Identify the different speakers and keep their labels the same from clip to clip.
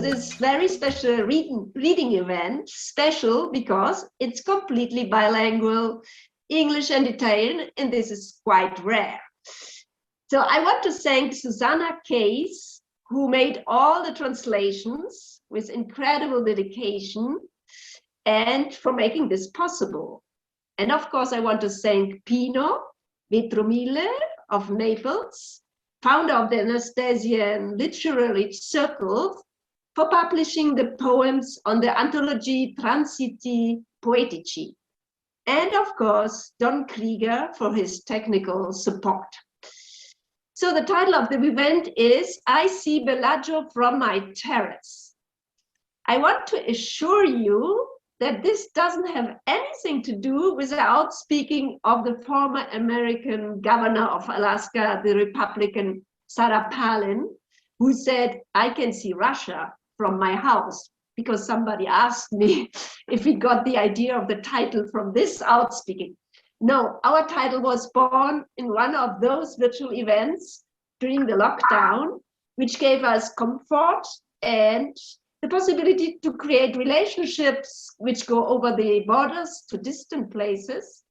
Speaker 1: this very special reading event, special because it's completely bilingual, English and Italian, and this is quite rare. So I want to thank Susana H, who made all the translations with incredible dedication and for making this possible. And of course, I want to thank Pino Vetromile of Naples, founder of the Anastasian Literary Circle, for publishing the poems on the Anthology Transiti Poetici. And of course, Don Krieger for his technical support. So the title of the event is I See Bellagio From My Terrace. I want to assure you that this doesn't have anything to do with the outspeaking of the former American governor of Alaska, the Republican Sarah Palin, who said, I can see Russia from my house, because somebody asked me if we got the idea of the title from this outspeaking. No, our title was born in one of those virtual events during the lockdown, which gave us comfort and the possibility to create relationships which go over the borders to distant places,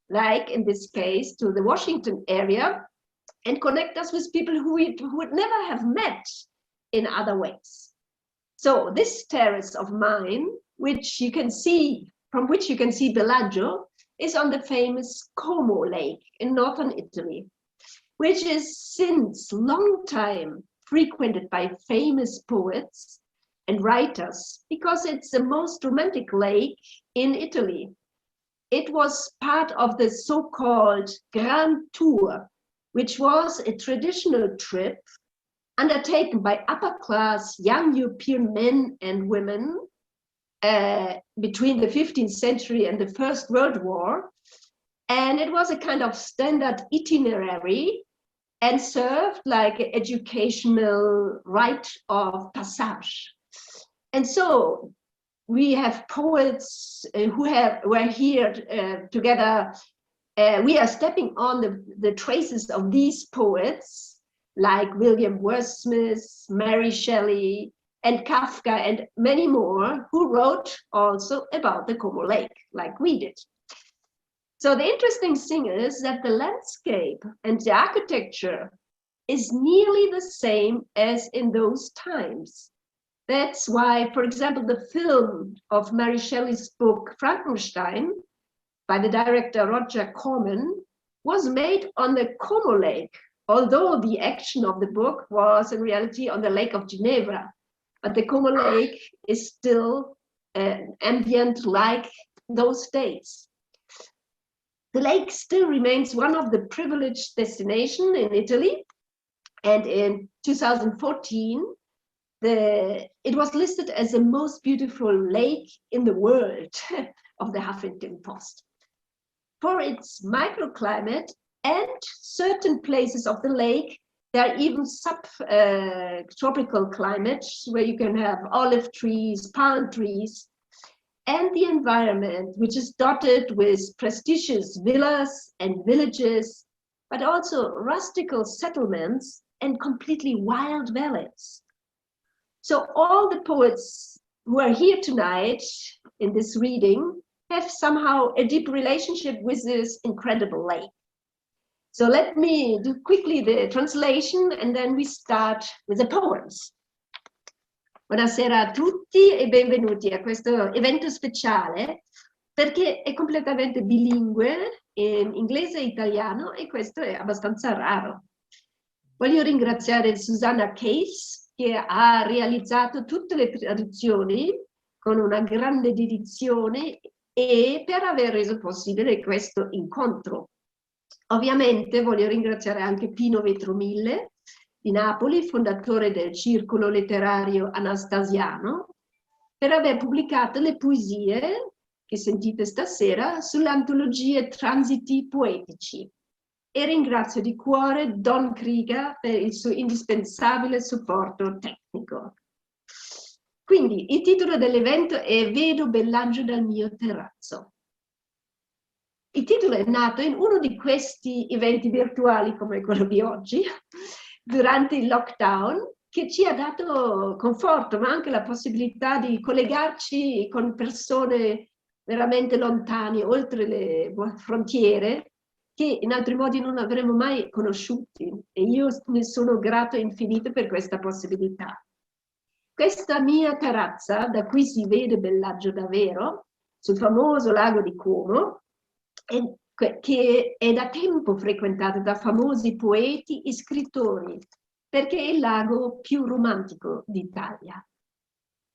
Speaker 1: like in this case to the Washington area, and connect us with people who would never have met in other ways. So this terrace of mine, which you can see, from which you can see Bellagio, is on the famous Como Lake in northern Italy, which is since long time frequented by famous poets and writers because it's the most romantic lake in Italy. It was part of the so-called Grand Tour, which was a traditional trip undertaken by upper-class young European men and women between the 15th century and the First World War. And it was a kind of standard itinerary and served like an educational rite of passage. And so we have poets who were here together. We are stepping on the traces of these poets like William Wordsmith, Mary Shelley, and Kafka, and many more who wrote also about the Como Lake, like we did. So the interesting thing is that the landscape and the architecture is nearly the same as in those times. That's why, for example, the film of Mary Shelley's book Frankenstein by the director Roger Corman was made on the Como Lake, although the action of the book was in reality on the Lake of Geneva. But the Como Lake is still ambient like those days. The lake still remains one of the privileged destinations in Italy. And in 2014, it was listed as the most beautiful lake in the world of the Huffington Post. For its microclimate and certain places of the lake, there are even subtropical climates where you can have olive trees, palm trees, and the environment, which is dotted with prestigious villas and villages, but also rustical settlements and completely wild valleys. So all the poets who are here tonight in this reading have somehow a deep relationship with this incredible lake. So let me do quickly the translation and then we start with the poems. Buonasera a tutti e benvenuti a questo evento speciale perché è completamente bilingue in inglese e italiano e questo è abbastanza raro. Voglio ringraziare Susana H che ha realizzato tutte le traduzioni con una grande dedizione e per aver reso possibile questo incontro. Ovviamente voglio ringraziare anche Pino Vetromile di Napoli, fondatore del circolo letterario anastasiano, per aver pubblicato le poesie che sentite stasera sulle antologie Transiti Poetici. E ringrazio di cuore Don Krieger per il suo indispensabile supporto tecnico. Quindi il titolo dell'evento è Vedo Bellagio dal mio terrazzo. Il titolo è nato in uno di questi eventi virtuali come quello di oggi, durante il lockdown, che ci ha dato conforto, ma anche la possibilità di collegarci con persone veramente lontane, oltre le frontiere, che in altri modi non avremmo mai conosciuti. E io ne sono grato infinito per questa possibilità. Questa mia terrazza, da cui si vede Bellagio davvero, sul famoso lago di Como, che è da tempo frequentata da famosi poeti e scrittori, perché è il lago più romantico d'Italia.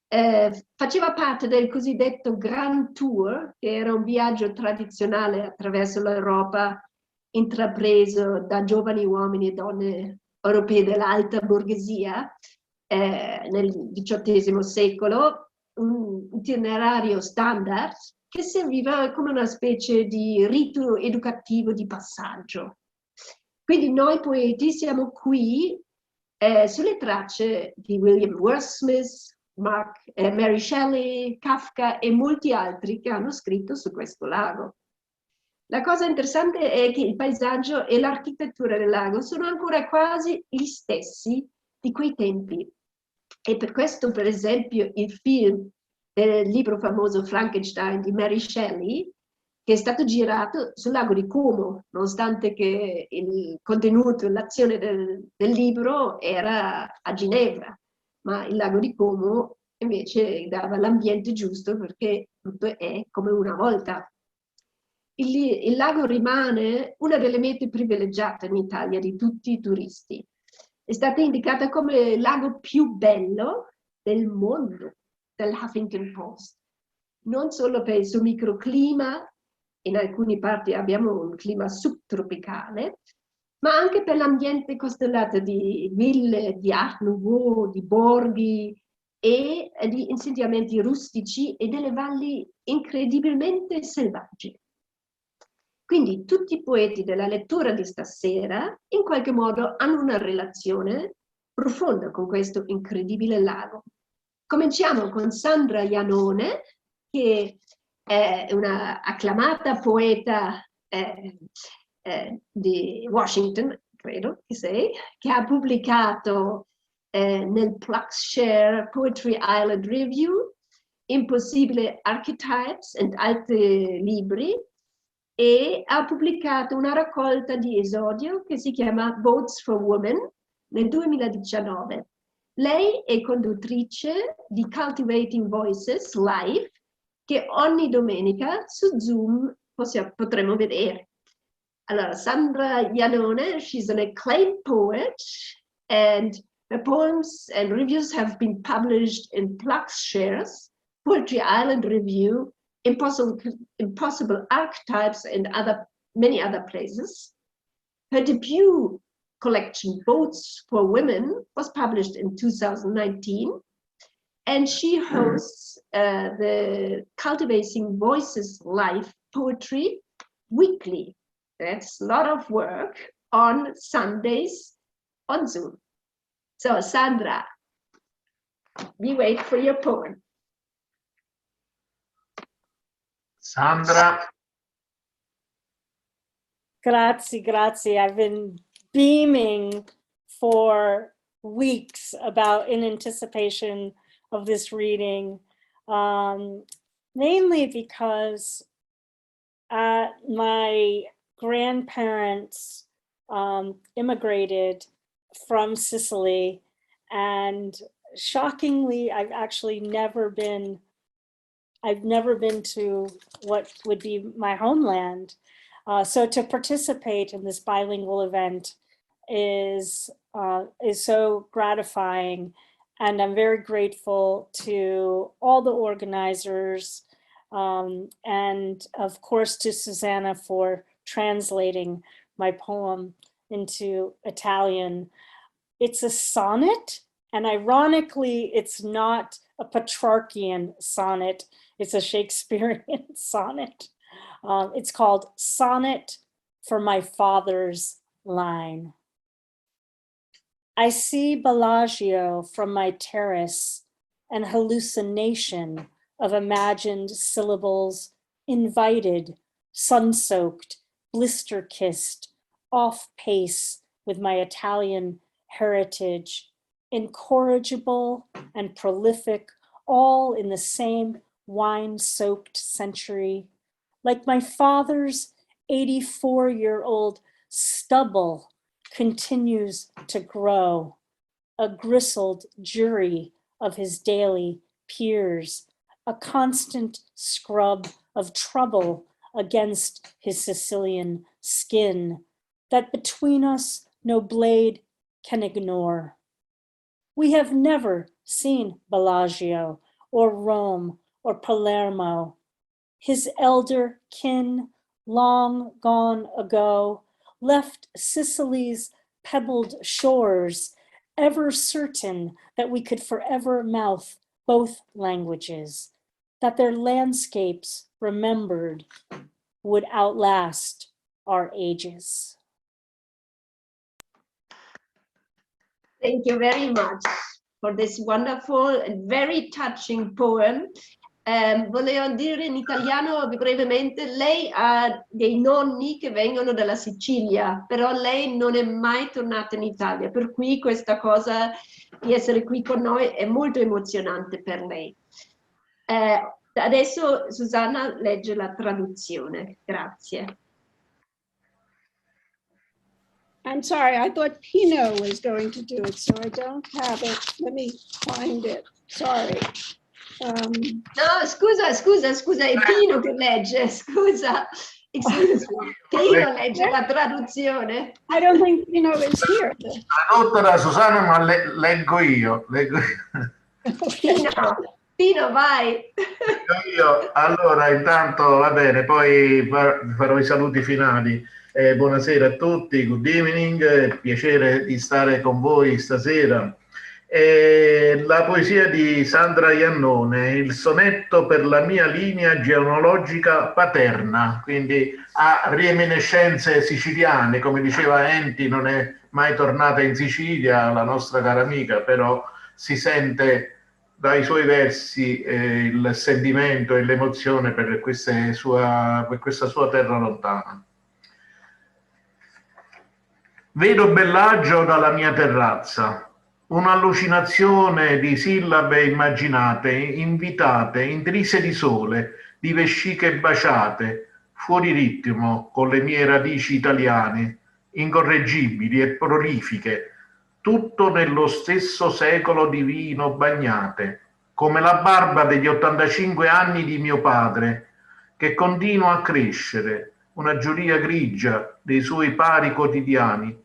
Speaker 1: Faceva parte del cosiddetto Grand Tour, che era un viaggio tradizionale attraverso l'Europa, intrapreso da giovani uomini e donne europei dell'alta borghesia nel XVIII secolo, un itinerario standard che serviva come una specie di rito educativo di passaggio. Quindi noi poeti siamo qui sulle tracce di William Wordsmith, Mary Shelley, Kafka e molti altri che hanno scritto su questo lago. La cosa interessante è che il paesaggio e l'architettura del lago sono ancora quasi gli stessi di quei tempi. E per questo, per esempio, il film del libro famoso Frankenstein di Mary Shelley, che è stato girato sul lago di Como, nonostante che il contenuto, l'azione del libro era a Ginevra, ma il lago di Como invece dava l'ambiente giusto perché tutto è come una volta. Il lago rimane una delle mete privilegiate in Italia di tutti i turisti. È stata indicata come il lago più bello del mondo dal Huffington Post, non solo per il suo microclima, in alcune parti abbiamo un clima subtropicale, ma anche per l'ambiente costellato di ville, di Art Nouveau, di borghi e di insediamenti rustici e delle valli incredibilmente selvagge. Quindi tutti i poeti della lettura di stasera in qualche modo hanno una relazione profonda con questo incredibile lago. Cominciamo con Sandra Iannone, che è una acclamata poeta di Washington, credo che sei, che ha pubblicato nel Pluckshare Poetry Island Review Impossibile Archetypes e altri libri, e ha pubblicato una raccolta di esordio che si chiama Votes for Women nel 2019. Lei è conduttrice di Cultivating Voices Live, che ogni domenica su Zoom potremo vedere. Allora, Sandra Iannone, she's an acclaimed poet, and her poems and reviews have been published in Pluckshares, Poetry Island Review, Impossible Archetypes, and many other places. Her debut collection, Votes for Women, was published in 2019, and she hosts the Cultivating Voices Live Poetry weekly. That's a lot of work on Sundays on Zoom. So, Sandra, we wait for your poem.
Speaker 2: Sandra.
Speaker 3: Grazie, grazie. I've been beaming for weeks in anticipation of this reading, mainly because my grandparents immigrated from Sicily, and shockingly, I've never been to what would be my homeland. So to participate in this bilingual event is so gratifying, and I'm very grateful to all the organizers, and of course to Susana for translating my poem into Italian. It's a sonnet, and ironically, it's not a Petrarchian sonnet. It's a Shakespearean sonnet. It's called Sonnet for My Father's Line. I see Bellagio from my terrace, an hallucination of imagined syllables, invited, sun-soaked, blister-kissed, off pace with my Italian heritage, incorrigible and prolific, all in the same wine-soaked century, like my father's 84-year-old stubble continues to grow, a gristled jury of his daily peers, a constant scrub of trouble against his Sicilian skin that between us no blade can ignore. We have never seen Bellagio or Rome or Palermo. His elder kin, long gone ago, left Sicily's pebbled shores, ever certain that we could forever mouth both languages, that their landscapes remembered would outlast our ages.
Speaker 1: Thank you very much for this wonderful and very touching poem. Volevo dire in italiano brevemente, lei ha dei nonni che vengono dalla Sicilia, però lei non è mai tornata in Italia, per cui questa cosa di essere qui con noi è molto emozionante per lei. Adesso Susana legge la traduzione. Grazie.
Speaker 4: I'm sorry, I thought Pino was going to do it, so I don't have it. Let me find it. Sorry.
Speaker 1: No, scusa, è Pino che legge, scusa. Excuse me. Pino legge la traduzione.
Speaker 4: I don't think Pino is here.
Speaker 2: Tradotto da Susana, ma leggo io.
Speaker 1: Pino, vai.
Speaker 2: Io. Allora, intanto va bene, poi farò i saluti finali. Buonasera a tutti, good evening, piacere di stare con voi stasera. La poesia di Sandra Iannone, il sonetto per la mia linea genealogica paterna, quindi ha reminiscenze siciliane, come diceva Enti, non è mai tornata in Sicilia, la nostra cara amica, però si sente dai suoi versi il sentimento e l'emozione per questa sua terra lontana. Vedo Bellagio dalla mia terrazza, un'allucinazione di sillabe immaginate, invitate, intrise di sole, di vesciche baciate, fuori ritmo con le mie radici italiane, incorreggibili e prolifiche, tutto nello stesso secolo divino bagnate, come la barba degli 85 anni di mio padre, che continua a crescere, una giuria grigia dei suoi pari quotidiani,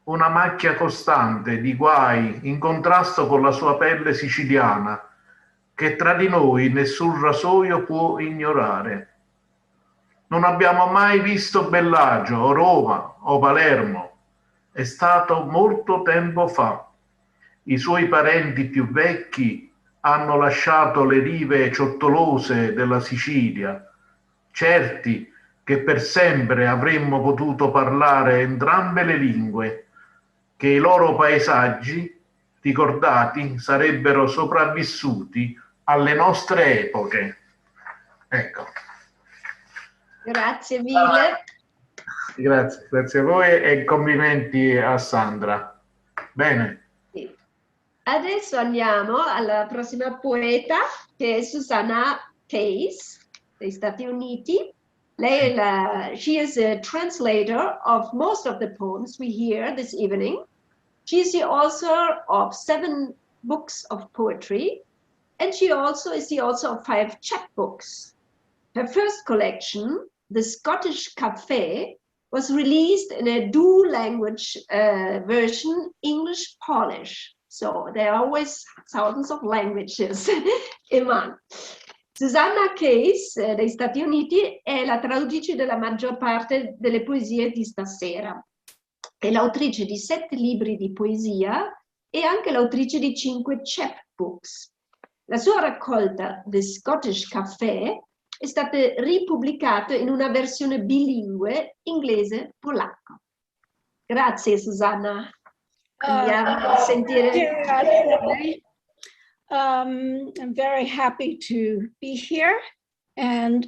Speaker 2: una macchia costante di guai in contrasto con la sua pelle siciliana, che tra di noi nessun rasoio può ignorare. Non abbiamo mai visto Bellagio o Roma o Palermo. È stato molto tempo fa. I suoi parenti più vecchi hanno lasciato le rive ciottolose della Sicilia, certi che per sempre avremmo potuto parlare entrambe le lingue, che i loro paesaggi, ricordati, sarebbero sopravvissuti alle nostre epoche. Ecco.
Speaker 1: Grazie mille.
Speaker 2: Grazie a voi e complimenti a Sandra. Bene.
Speaker 1: Sì. Adesso andiamo alla prossima poeta, che è Susana H degli Stati Uniti. She is a translator of most of the poems we hear this evening. She is the author of 7 books of poetry, and she is the author of 5 chapbooks. Her first collection, The Scottish Café, was released in a dual language version, English-Polish. So there are always thousands of languages in one. Susana Case degli Stati Uniti è la traduttrice della maggior parte delle poesie di stasera. È l'autrice di 7 libri di poesia e anche l'autrice di 5 chapbooks. La sua raccolta The Scottish Café è stata ripubblicata in una versione bilingue inglese-polacco. Grazie Susanna. Andiamo a sentire.
Speaker 4: I'm very happy to be here. And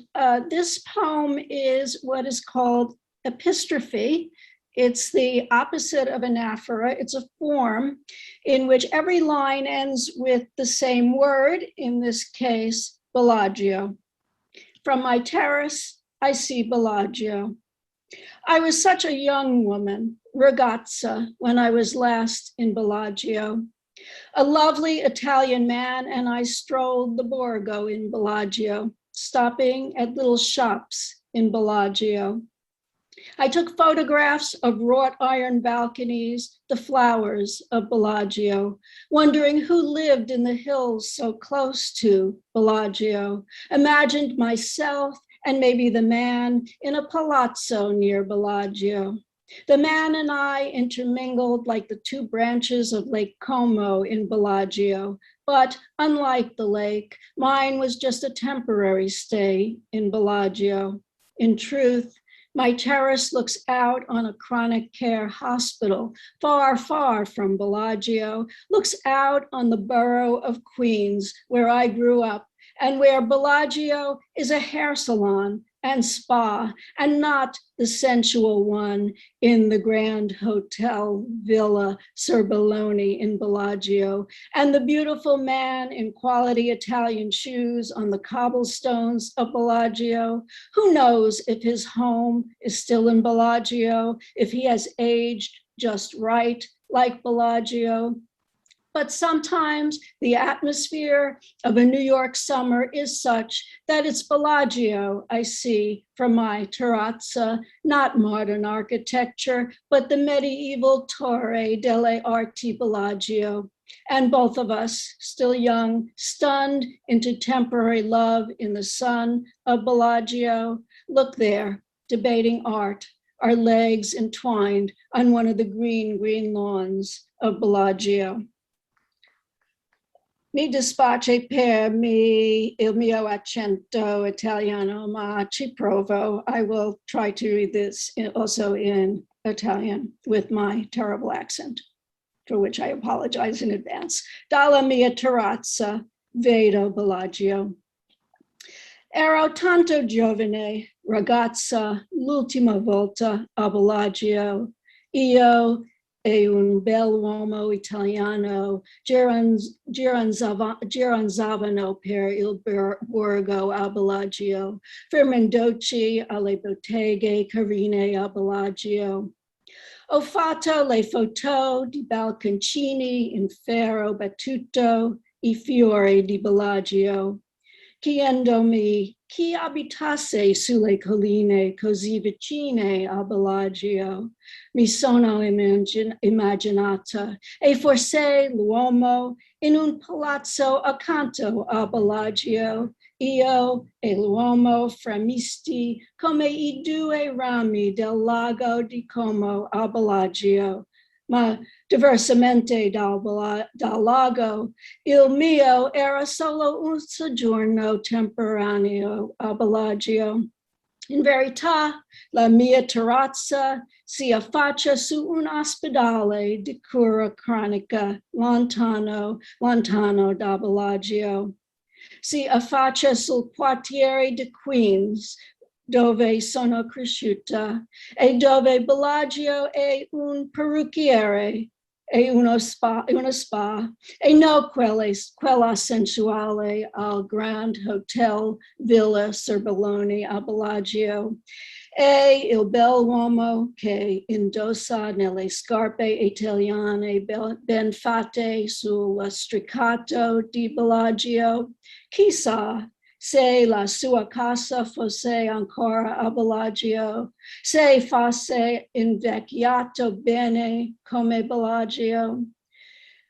Speaker 4: this poem is what is called epistrophe. It's the opposite of anaphora. It's a form in which every line ends with the same word, in this case, Bellagio. From my terrace, I see Bellagio. I was such a young woman, ragazza, when I was last in Bellagio. A lovely Italian man and I strolled the Borgo in Bellagio, stopping at little shops in Bellagio. I took photographs of wrought iron balconies, the flowers of Bellagio, wondering who lived in the hills so close to Bellagio, imagined myself and maybe the man in a palazzo near Bellagio. The man and I intermingled like the two branches of Lake Como in Bellagio, but unlike the lake, mine was just a temporary stay in Bellagio. In truth, my terrace looks out on a chronic care hospital, far, far from Bellagio, looks out on the borough of Queens, where I grew up, and where Bellagio is a hair salon and spa, and not the sensual one in the Grand Hotel Villa Serbelloni in Bellagio, and the beautiful man in quality Italian shoes on the cobblestones of Bellagio. Who knows if his home is still in Bellagio, if he has aged just right, like Bellagio. But sometimes the atmosphere of a New York summer is such that it's Bellagio I see from my terrazza, not modern architecture, but the medieval Torre delle Arti Bellagio. And both of us, still young, stunned into temporary love in the sun of Bellagio, look there, debating art, our legs entwined on one of the green lawns of Bellagio. Mi dispiace per il mio accento italiano, ma ci provo. I will try to read this also in Italian with my terrible accent, for which I apologize in advance. Dalla mia terrazza vedo Bellagio. Ero tanto giovane, ragazza, l'ultima volta a Bellagio. Io e un bell'uomo italiano giranzavano per il borgo a Bellagio, fermandoci alle botteghe carine a Bellagio. Ho fatto le foto di balconcini in ferro battuto, I fiori di Bellagio, chiedendomi chi abitasse sulle colline così vicine a Bellagio. Mi sono immaginata, e forse l'uomo in un palazzo accanto a Bellagio, io e l'uomo framisti come I due rami del lago di Como a Bellagio. Ma diversamente dal lago, il mio era solo un soggiorno temporaneo a Bellagio. In verità, la mia terrazza si affaccia su un ospedale di cura cronica lontano da Bellagio. Si affaccia sul quartiere di Queens, dove sono cresciuta, e dove Bellagio è un parrucchiere e una spa, e non quella sensuale al Grand Hotel Villa Serbelloni a Bellagio. E il bell'uomo che indossa nelle scarpe italiane ben fatte sul lastricato di Bellagio. Chissà se la sua casa fosse ancora a Bellagio, se fosse invecchiato bene come Bellagio.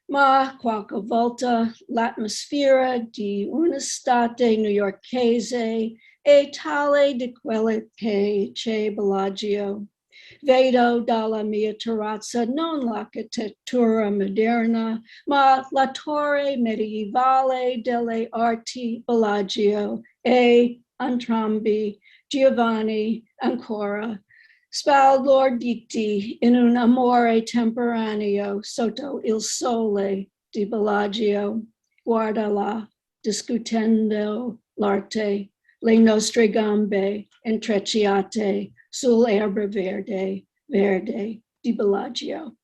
Speaker 4: Ma qualche volta l'atmosfera di un'estate newyorkese è tale di quelle che c'è Bellagio. Vedo dalla mia terrazza non l'architettura moderna, ma la torre medievale delle arti Bellagio e entrambi Giovanni ancora sbalorditi in un amore temporaneo sotto il sole di Bellagio. Guarda là, discutendo l'arte, le nostre gambe intrecciate sull'erba verde, Verde di Bellagio.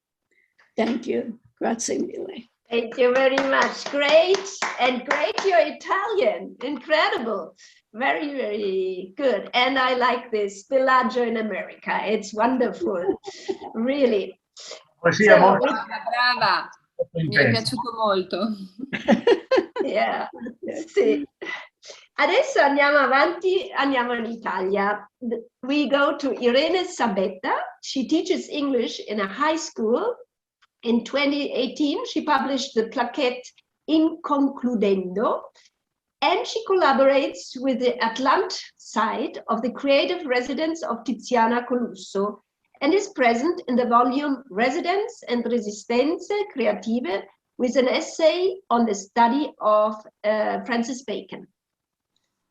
Speaker 4: Thank you. Grazie mille.
Speaker 1: Thank you very much. Great, and great your Italian. Incredible. Very, very good. And I like this, Bellagio in America. It's wonderful, really.
Speaker 2: Poesia
Speaker 1: So,
Speaker 2: molto
Speaker 5: Brava, mi è
Speaker 2: intensa.
Speaker 5: piaciuto molto.
Speaker 1: yeah, sì. Adesso andiamo avanti, andiamo in Italia. We go to Irene Sabetta. She teaches English in a high school. In 2018, she published the plaquette In Concludendo, and she collaborates with the Atlant side of the creative residence of Tiziana Colusso, and is present in the volume Residence and Resistenze Creative, with an essay on the study of Francis Bacon.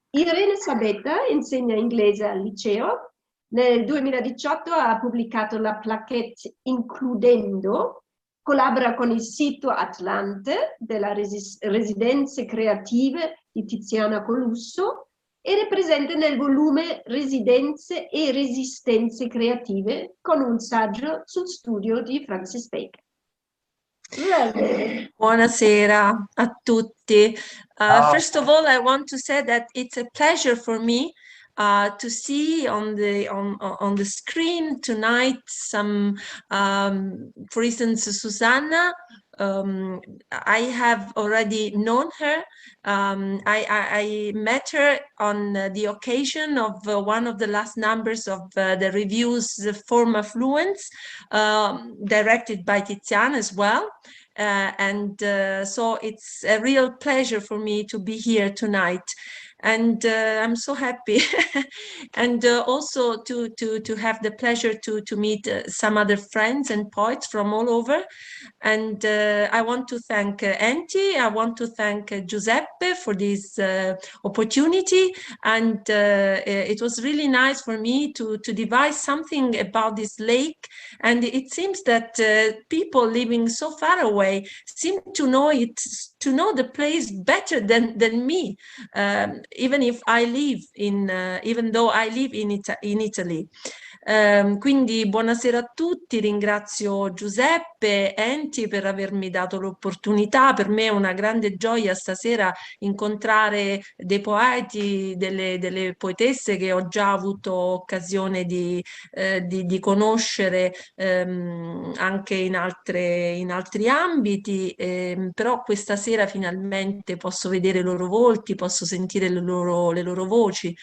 Speaker 1: Irene Sabetta insegna inglese al liceo. Nel 2018 ha pubblicato la plaquette Includendo, collabora con il sito Atlante della Residenze Creative di Tiziana Colusso ed è presente nel volume Residenze e Resistenze Creative con un saggio sul studio di Francis Bacon.
Speaker 6: Buonasera a tutti.
Speaker 2: Ciao.
Speaker 6: First of all, I want to say that it's a pleasure for me to see on the screen tonight some, for instance, Susana. I have already known her. I met her on the occasion of one of the last numbers of the reviews, The Form of Fluence, directed by Tiziana as well. So it's a real pleasure for me to be here tonight. And I'm so happy and also to have the pleasure to meet some other friends and poets from all over. And I want to thank Antje, I want to thank Giuseppe for this opportunity, and it was really nice for me to devise something about this lake. And it seems that people living so far away seem to know it, to know the place better than me. Even if I live even though I live in Italy. Quindi buonasera a tutti, ringrazio Giuseppe, Enti per avermi dato l'opportunità. Per me è una grande gioia stasera incontrare dei poeti, delle poetesse che ho già avuto occasione di conoscere anche in altri ambiti, però questa sera finalmente posso vedere i loro volti, posso sentire le loro voci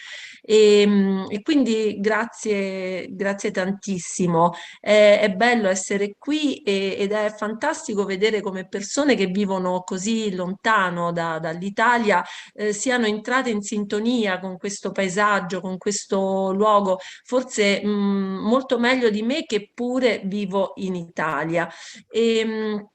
Speaker 6: e quindi grazie tantissimo. È bello essere qui ed è fantastico vedere come persone che vivono così lontano dall'Italia siano entrate in sintonia con questo paesaggio, con questo luogo, forse molto meglio di me che pure vivo in Italia. E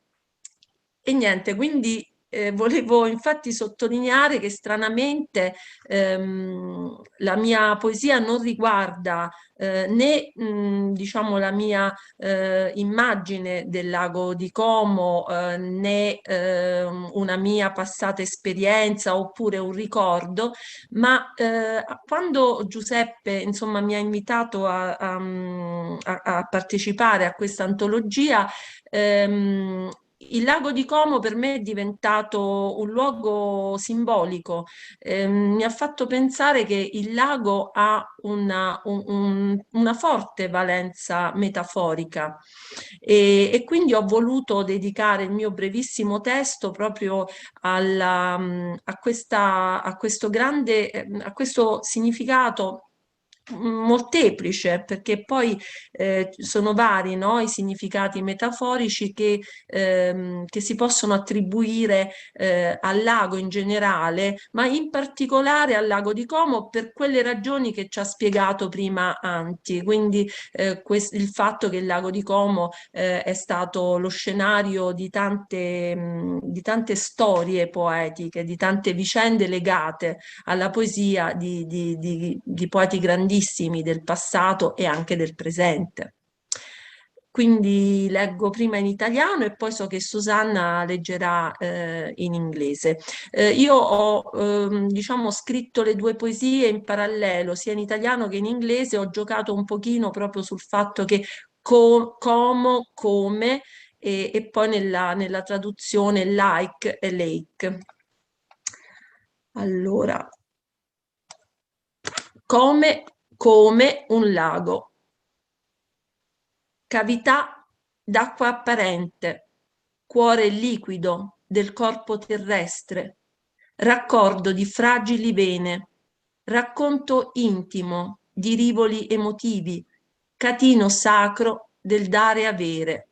Speaker 6: niente, quindi volevo infatti sottolineare che stranamente la mia poesia non riguarda né diciamo la mia immagine del lago di Como né una mia passata esperienza oppure un ricordo, ma quando Giuseppe insomma mi ha invitato a partecipare a questa antologia, il lago di Como per me è diventato un luogo simbolico. Mi ha fatto pensare che il lago ha una forte valenza metaforica e quindi ho voluto dedicare il mio brevissimo testo proprio a questo significato molteplice, perché poi sono vari, no, i significati metaforici che si possono attribuire al lago in generale, ma in particolare al lago di Como per quelle ragioni che ci ha spiegato prima Antje. Quindi il fatto che il lago di Como è stato lo scenario di tante storie poetiche, di tante vicende legate alla poesia di poeti grandissimi del passato e anche del presente. Quindi leggo prima in italiano e poi so che Susanna leggerà in inglese. Io ho diciamo scritto le due poesie in parallelo, sia in italiano che in inglese. Ho giocato un pochino proprio sul fatto che como, come, e poi nella traduzione like e lake. Allora, come un lago. Cavità d'acqua apparente, cuore liquido del corpo terrestre, raccordo di fragili vene, racconto intimo di rivoli emotivi, catino sacro del dare e avere.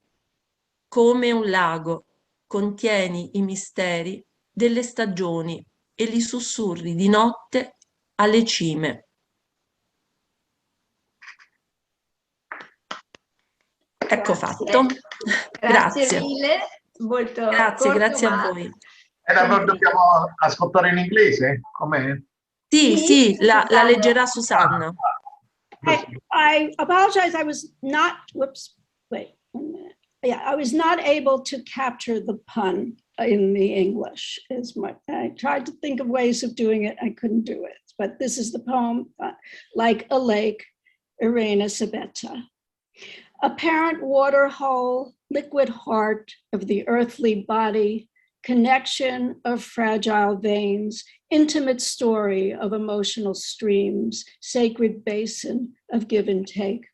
Speaker 6: Come un lago, contieni i misteri delle stagioni e li sussurri di notte alle cime. Ecco fatto.
Speaker 1: Grazie mille, molto corto,
Speaker 6: grazie a
Speaker 1: ma
Speaker 6: voi.
Speaker 2: Dobbiamo ascoltare in inglese? Com'è?
Speaker 6: Sì, la leggerà Susanna.
Speaker 4: I apologize. I was not, whoops, wait a minute. Yeah, I was not able to capture the pun in the English. I tried to think of ways of doing it. I couldn't do it. But this is the poem, Like a Lake, Irena Sabetta. Apparent water hole, liquid heart of the earthly body, connection of fragile veins, intimate story of emotional streams, sacred basin of give and take.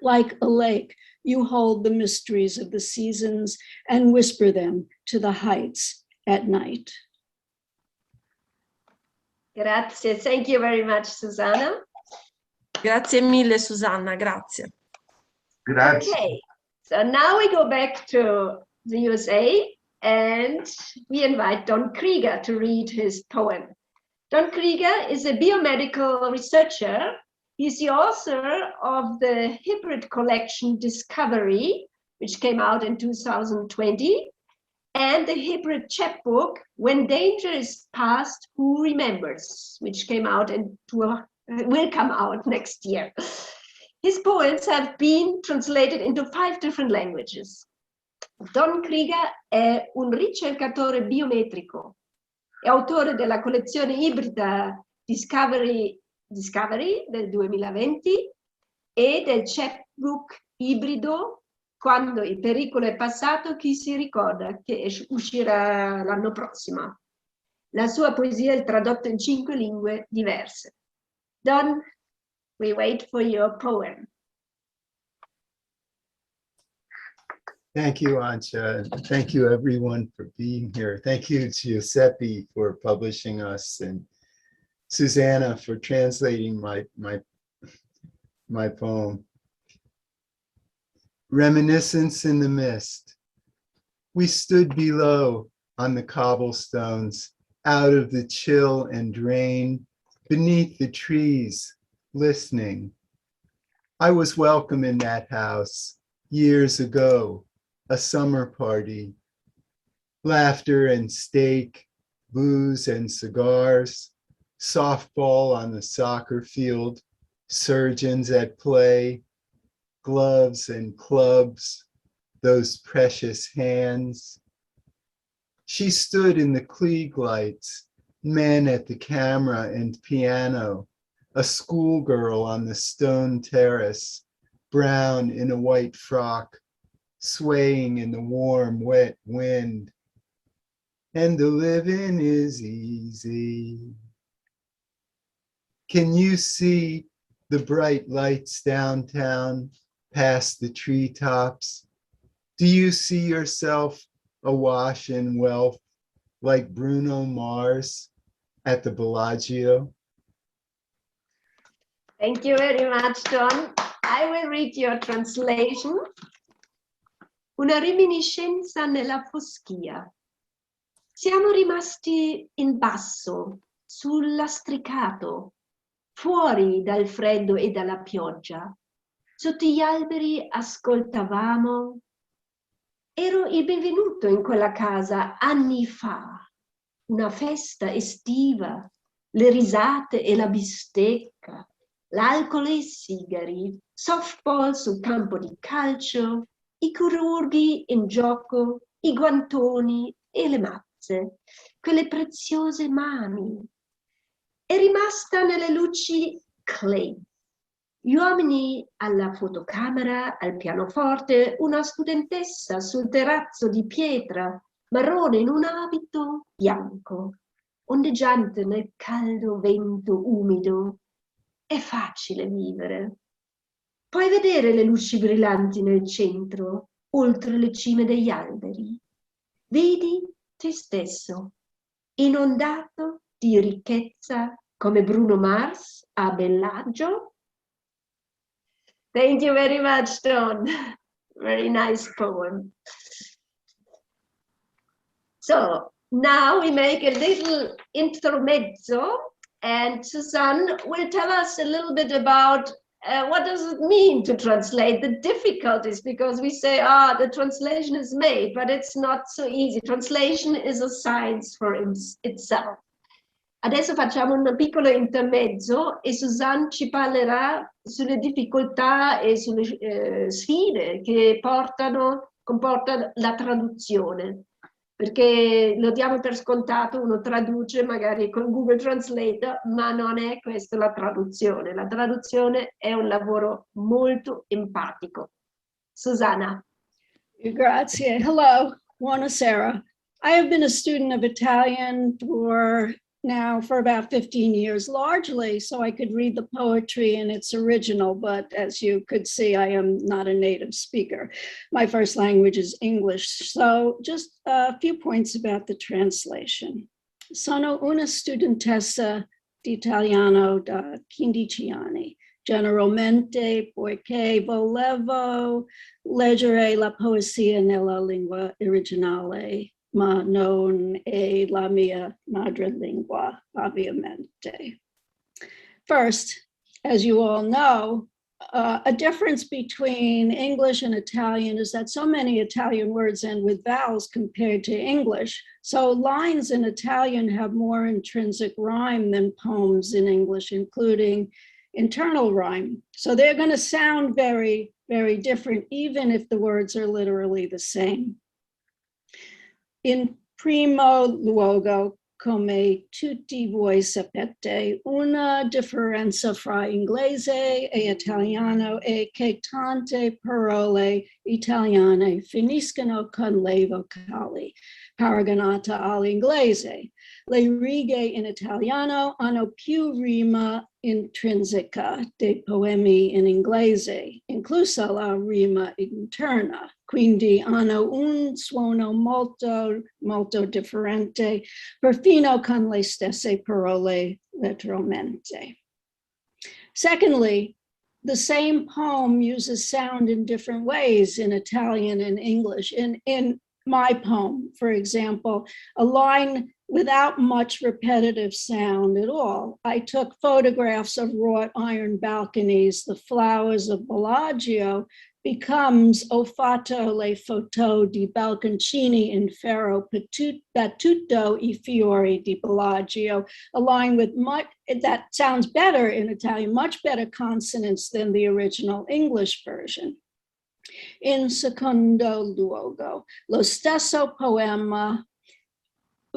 Speaker 4: Like a lake, you hold the mysteries of the seasons and whisper them to the heights at night.
Speaker 1: Grazie, thank you very much, Susanna.
Speaker 6: Grazie mille, Susanna, grazie.
Speaker 2: Grazie.
Speaker 1: Okay, so now we go back to the USA and we invite Don Krieger to read his poem. Don Krieger is a biomedical researcher. He's the author of the hybrid collection Discovery, which came out in 2020, and the hybrid chapbook When Danger is Past, Who Remembers, which came out will come out next year. His poems have been translated into 5 different languages. Don Krieger è un ricercatore biometrico, è autore della collezione ibrida Discovery del 2020 e del chapbook ibrido Quando il pericolo è passato, chi si ricorda, che uscirà l'anno prossimo. La sua poesia è tradotta in 5 lingue diverse. Don, we wait for your poem.
Speaker 7: Thank you, Antje. Thank you, everyone, for being here. Thank you, Giuseppe, for publishing us, and Susanna for translating my poem. Reminiscence in the mist. We stood below on the cobblestones, out of the chill and rain, beneath the trees, listening. I was welcome in that house years ago, a summer party. Laughter and steak, booze and cigars, softball on the soccer field, surgeons at play, gloves and clubs, those precious hands. She stood in the Klieg lights, men at the camera and piano, a schoolgirl on the stone terrace, brown in a white frock, swaying in the warm, wet wind. And the living is easy. Can you see the bright lights downtown, past the treetops? Do you see yourself awash in wealth like Bruno Mars at the Bellagio?
Speaker 1: Thank you very much, Don. I will read your translation. Una reminiscenza nella foschia. Siamo rimasti in basso, sul lastricato, fuori dal freddo e dalla pioggia. Sotto gli alberi ascoltavamo. Ero il benvenuto in quella casa anni fa. Una festa estiva, le risate e la bistecca, l'alcol e i sigari, softball sul campo di calcio, i chirurghi in gioco, i guantoni e le mazze, quelle preziose mani. È rimasta nelle luci Clay, Gli uomini alla fotocamera, al pianoforte, una studentessa sul terrazzo di pietra, marrone in un abito bianco, ondeggiante nel caldo vento umido. È facile vivere. Puoi vedere le luci brillanti nel centro, oltre le cime degli alberi. Vedi te stesso, inondato di ricchezza come Bruno Mars a Bellagio. Thank you very much, Don. Very nice poem. So now we make a little intermezzo, and Susanne will tell us a little bit about what does it mean to translate, the difficulties, because we say, the translation is made, but it's not so easy. Translation is a science for itself. Adesso facciamo un piccolo intermezzo e Susanne ci parlerà sulle difficoltà e sulle sfide che comporta la traduzione, perché lo diamo per scontato, uno traduce magari con Google Translate, ma non è questa la traduzione. La traduzione è un lavoro molto empatico. Susanna.
Speaker 4: Grazie. Hello, buonasera. I have been a student of Italian for about 15 years, largely so I could read the poetry in its original, but as you could see, I am not a native speaker. My first language is English, so just a few points about the translation. Sono una studentessa di italiano da 15 anni. Generalmente poiché volevo leggere la poesia nella lingua originale, ma non è la mia madrelingua, ovviamente. First, as you all know, a difference between English and Italian is that so many Italian words end with vowels compared to English. So lines in Italian have more intrinsic rhyme than poems in English, including internal rhyme. So they're going to sound very, very different, even if the words are literally the same. In primo luogo, come tutti voi sapete, una differenza fra inglese e italiano è che tante parole italiane finiscono con le vocali, paragonata all'inglese. Le righe in italiano hanno più rima intrinseca dei poemi in inglese, inclusa la rima interna, quindi hanno un suono molto, molto differente, perfino con le stesse parole letteralmente. Secondly, the same poem uses sound in different ways in Italian and English. In my poem, for example, a line without much repetitive sound at all. I took photographs of wrought iron balconies. The flowers of Bellagio becomes Ho fatto le foto di balconcini in ferro battuto I fiori di Bellagio, a line with much, that sounds better in Italian, much better consonants than the original English version. In secondo luogo, lo stesso poema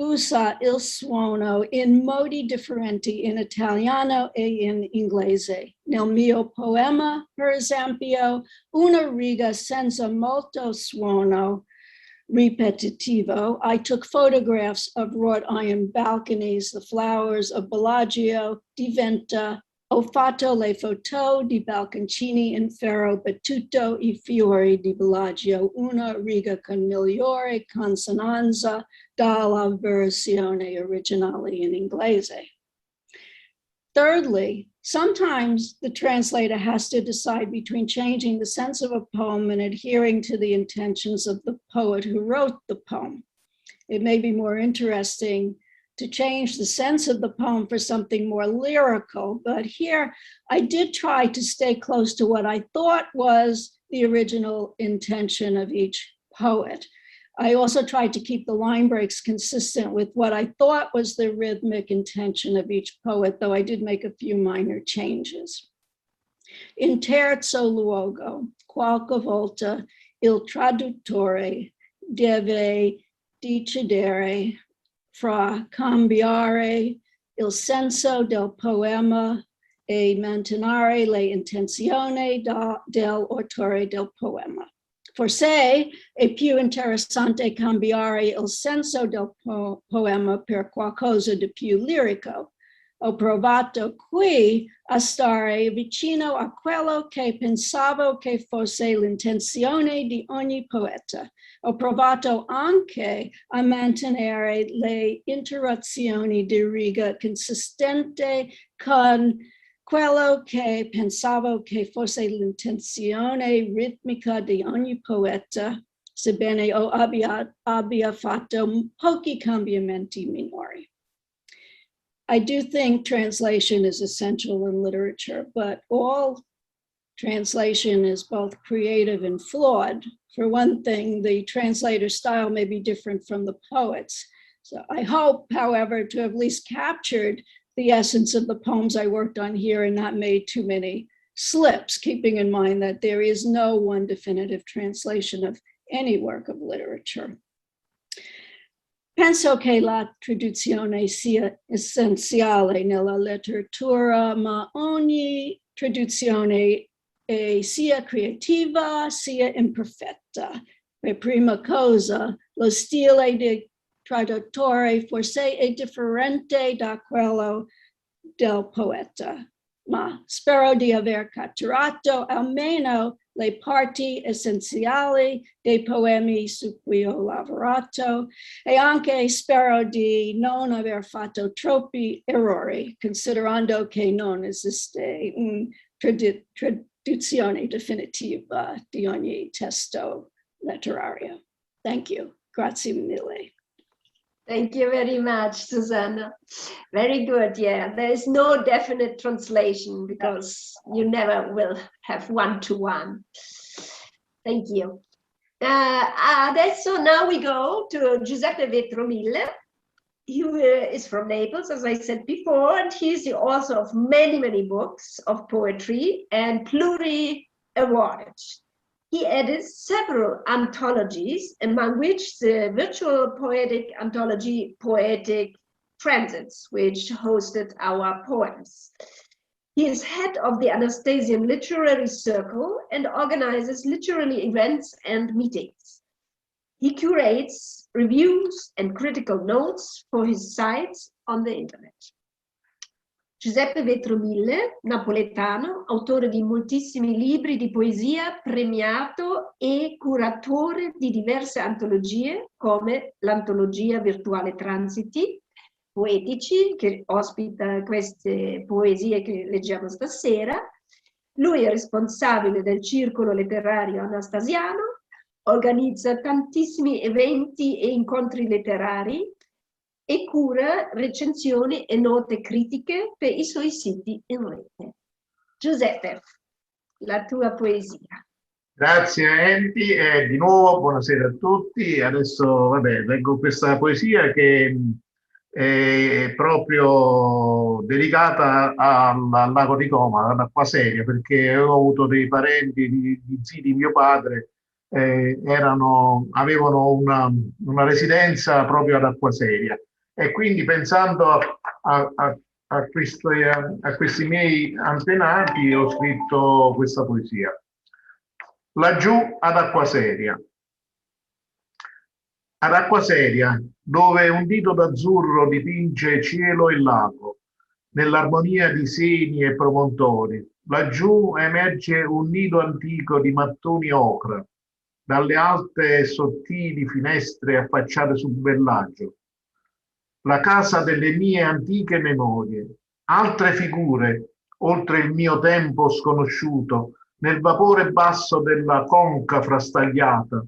Speaker 4: usa il suono in modi differenti in italiano e in inglese. Nel mio poema, per esempio, una riga senza molto suono ripetitivo. I took photographs of wrought iron balconies, the flowers of Bellagio, diventa Ho fatto le foto di balconcini in ferro battuto I fiori di Bellagio, una riga con migliore consonanza dalla versione originale in inglese. Thirdly, sometimes the translator has to decide between changing the sense of a poem and adhering to the intentions of the poet who wrote the poem. It may be more interesting to change the sense of the poem for something more lyrical, but here I did try to stay close to what I thought was the original intention of each poet. I also tried to keep the line breaks consistent with what I thought was the rhythmic intention of each poet, though I did make a few minor changes. In terzo luogo, qualche volta il traduttore deve decidere fra cambiare il senso del poema e mantenere le intenzioni del autore del poema. Forse è più interessante cambiare il senso del poema per qualcosa di più lirico. Ho provato qui a stare vicino a quello che pensavo che fosse l'intenzione di ogni poeta. Ho provato anche a mantenere le interazioni di riga consistenti con quello che pensavo che fosse l'intenzione ritmica di ogni poeta, sebbene io abbia fatto pochi cambiamenti minori. I do think translation is essential in literature, but all translation is both creative and flawed. For one thing, the translator's style may be different from the poet's. So I hope, however, to have at least captured the essence of the poems I worked on here and not made too many slips, keeping in mind that there is no one definitive translation of any work of literature. Penso che la traduzione sia essenziale nella letteratura, ma ogni traduzione è sia creativa sia imperfetta. Per prima cosa, lo stile di traduttore forse è differente da quello del poeta, ma spero di aver catturato almeno le parti essenziali dei poemi su cui ho lavorato e anche spero di non aver fatto troppi errori, considerando che non esiste una traduzione definitiva di ogni testo letterario. Thank you. Grazie mille.
Speaker 1: Thank you very much, Susana. Very good. Yeah, there is no definite translation because you never will have one-to-one. Thank you. Adesso now we go to Giuseppe Vetromile. He is from Naples, as I said before, and he's the author of many, many books of poetry and pluri-awarded. He edits several anthologies, among which the virtual poetic anthology Poetic Transits, which hosted our poems. He is head of the Anastasian Literary Circle and organizes literary events and meetings. He curates reviews and critical notes for his sites on the internet. Giuseppe Vetromile, napoletano, autore di moltissimi libri di poesia, premiato e curatore di diverse antologie come l'antologia virtuale Transiti, Poetici, che ospita queste poesie che leggiamo stasera. Lui è responsabile del circolo letterario anastasiano, organizza tantissimi eventi e incontri letterari e cura recensioni e note critiche per i suoi siti in rete. Giuseppe, la tua poesia.
Speaker 2: Grazie Enti e di nuovo buonasera a tutti. Adesso leggo questa poesia che è proprio dedicata al lago di Como, all'acqua seria, perché ho avuto dei parenti di zii di mio padre, avevano una residenza proprio ad acqua seria. E quindi pensando a questi miei antenati ho scritto questa poesia. Laggiù ad acqua seria. Ad acqua seria, dove un dito d'azzurro dipinge cielo e lago, nell'armonia di seni e promontori, laggiù emerge un nido antico di mattoni ocra, dalle alte e sottili finestre affacciate sul Bellagio. La casa delle mie antiche memorie, altre figure, oltre il mio tempo sconosciuto, nel vapore basso della conca frastagliata,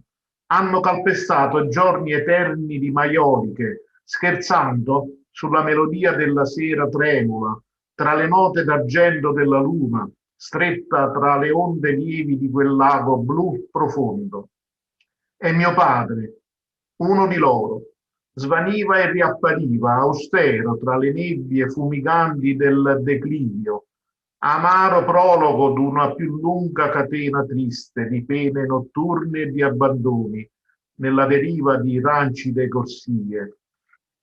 Speaker 2: hanno calpestato giorni eterni di maioliche, scherzando sulla melodia della sera tremula, tra le note d'argento della luna, stretta tra le onde lievi di quel lago blu profondo. E mio padre, uno di loro, svaniva e riappariva, austero tra le nebbie fumiganti del declivio, amaro prologo d'una più lunga catena triste di pene notturne e di abbandoni, nella deriva di rancide corsie.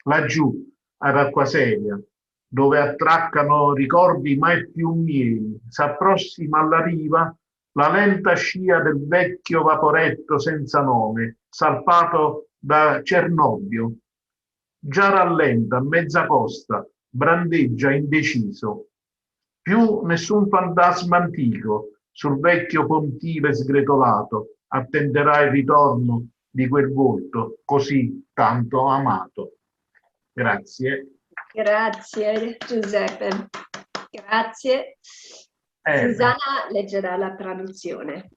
Speaker 2: Laggiù, ad acqua seria, dove attraccano ricordi mai più miei, s'approssima alla riva la lenta scia del vecchio vaporetto senza nome, salpato da Cernobbio. Già rallenta a mezza costa, brandeggia indeciso. Più nessun fantasma antico sul vecchio pontile sgretolato attenderà il ritorno di quel volto così tanto amato. Grazie.
Speaker 1: Grazie Giuseppe. Grazie. Susana leggerà la traduzione.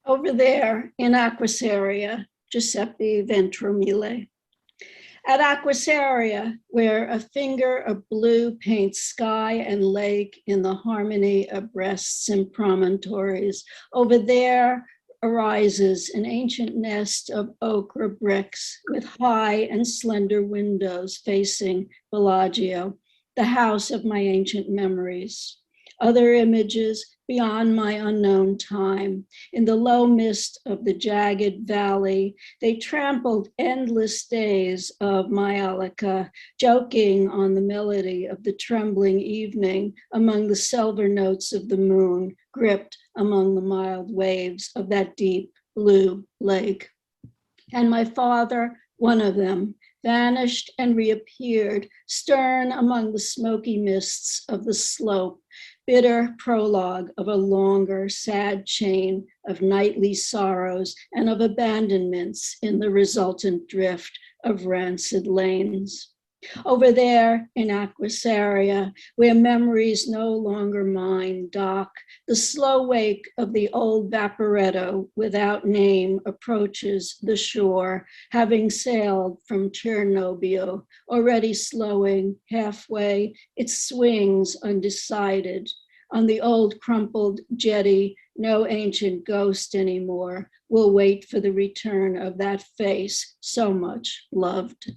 Speaker 4: Over there in Aquasaria, Giuseppe Vetromile. At Aquasaria, where a finger of blue paints sky and lake in the harmony of breasts and promontories, over there arises an ancient nest of ochre bricks with high and slender windows facing Bellagio, the house of my ancient memories. Other images beyond my unknown time. In the low mist of the jagged valley, they trampled endless days of Maiolica, joking on the melody of the trembling evening among the silver notes of the moon, gripped among the mild waves of that deep blue lake. And my father, one of them, vanished and reappeared, stern among the smoky mists of the slope, bitter prologue of a longer, sad chain of nightly sorrows and of abandonments in the resultant drift of rancid lanes. Over there in Aquasaria, where memories no longer mine dock, the slow wake of the old Vaporetto without name approaches the shore, having sailed from Cernobbio, already slowing halfway, it swings undecided. On the old crumpled jetty, no ancient ghost anymore will wait for the return of that face so much loved.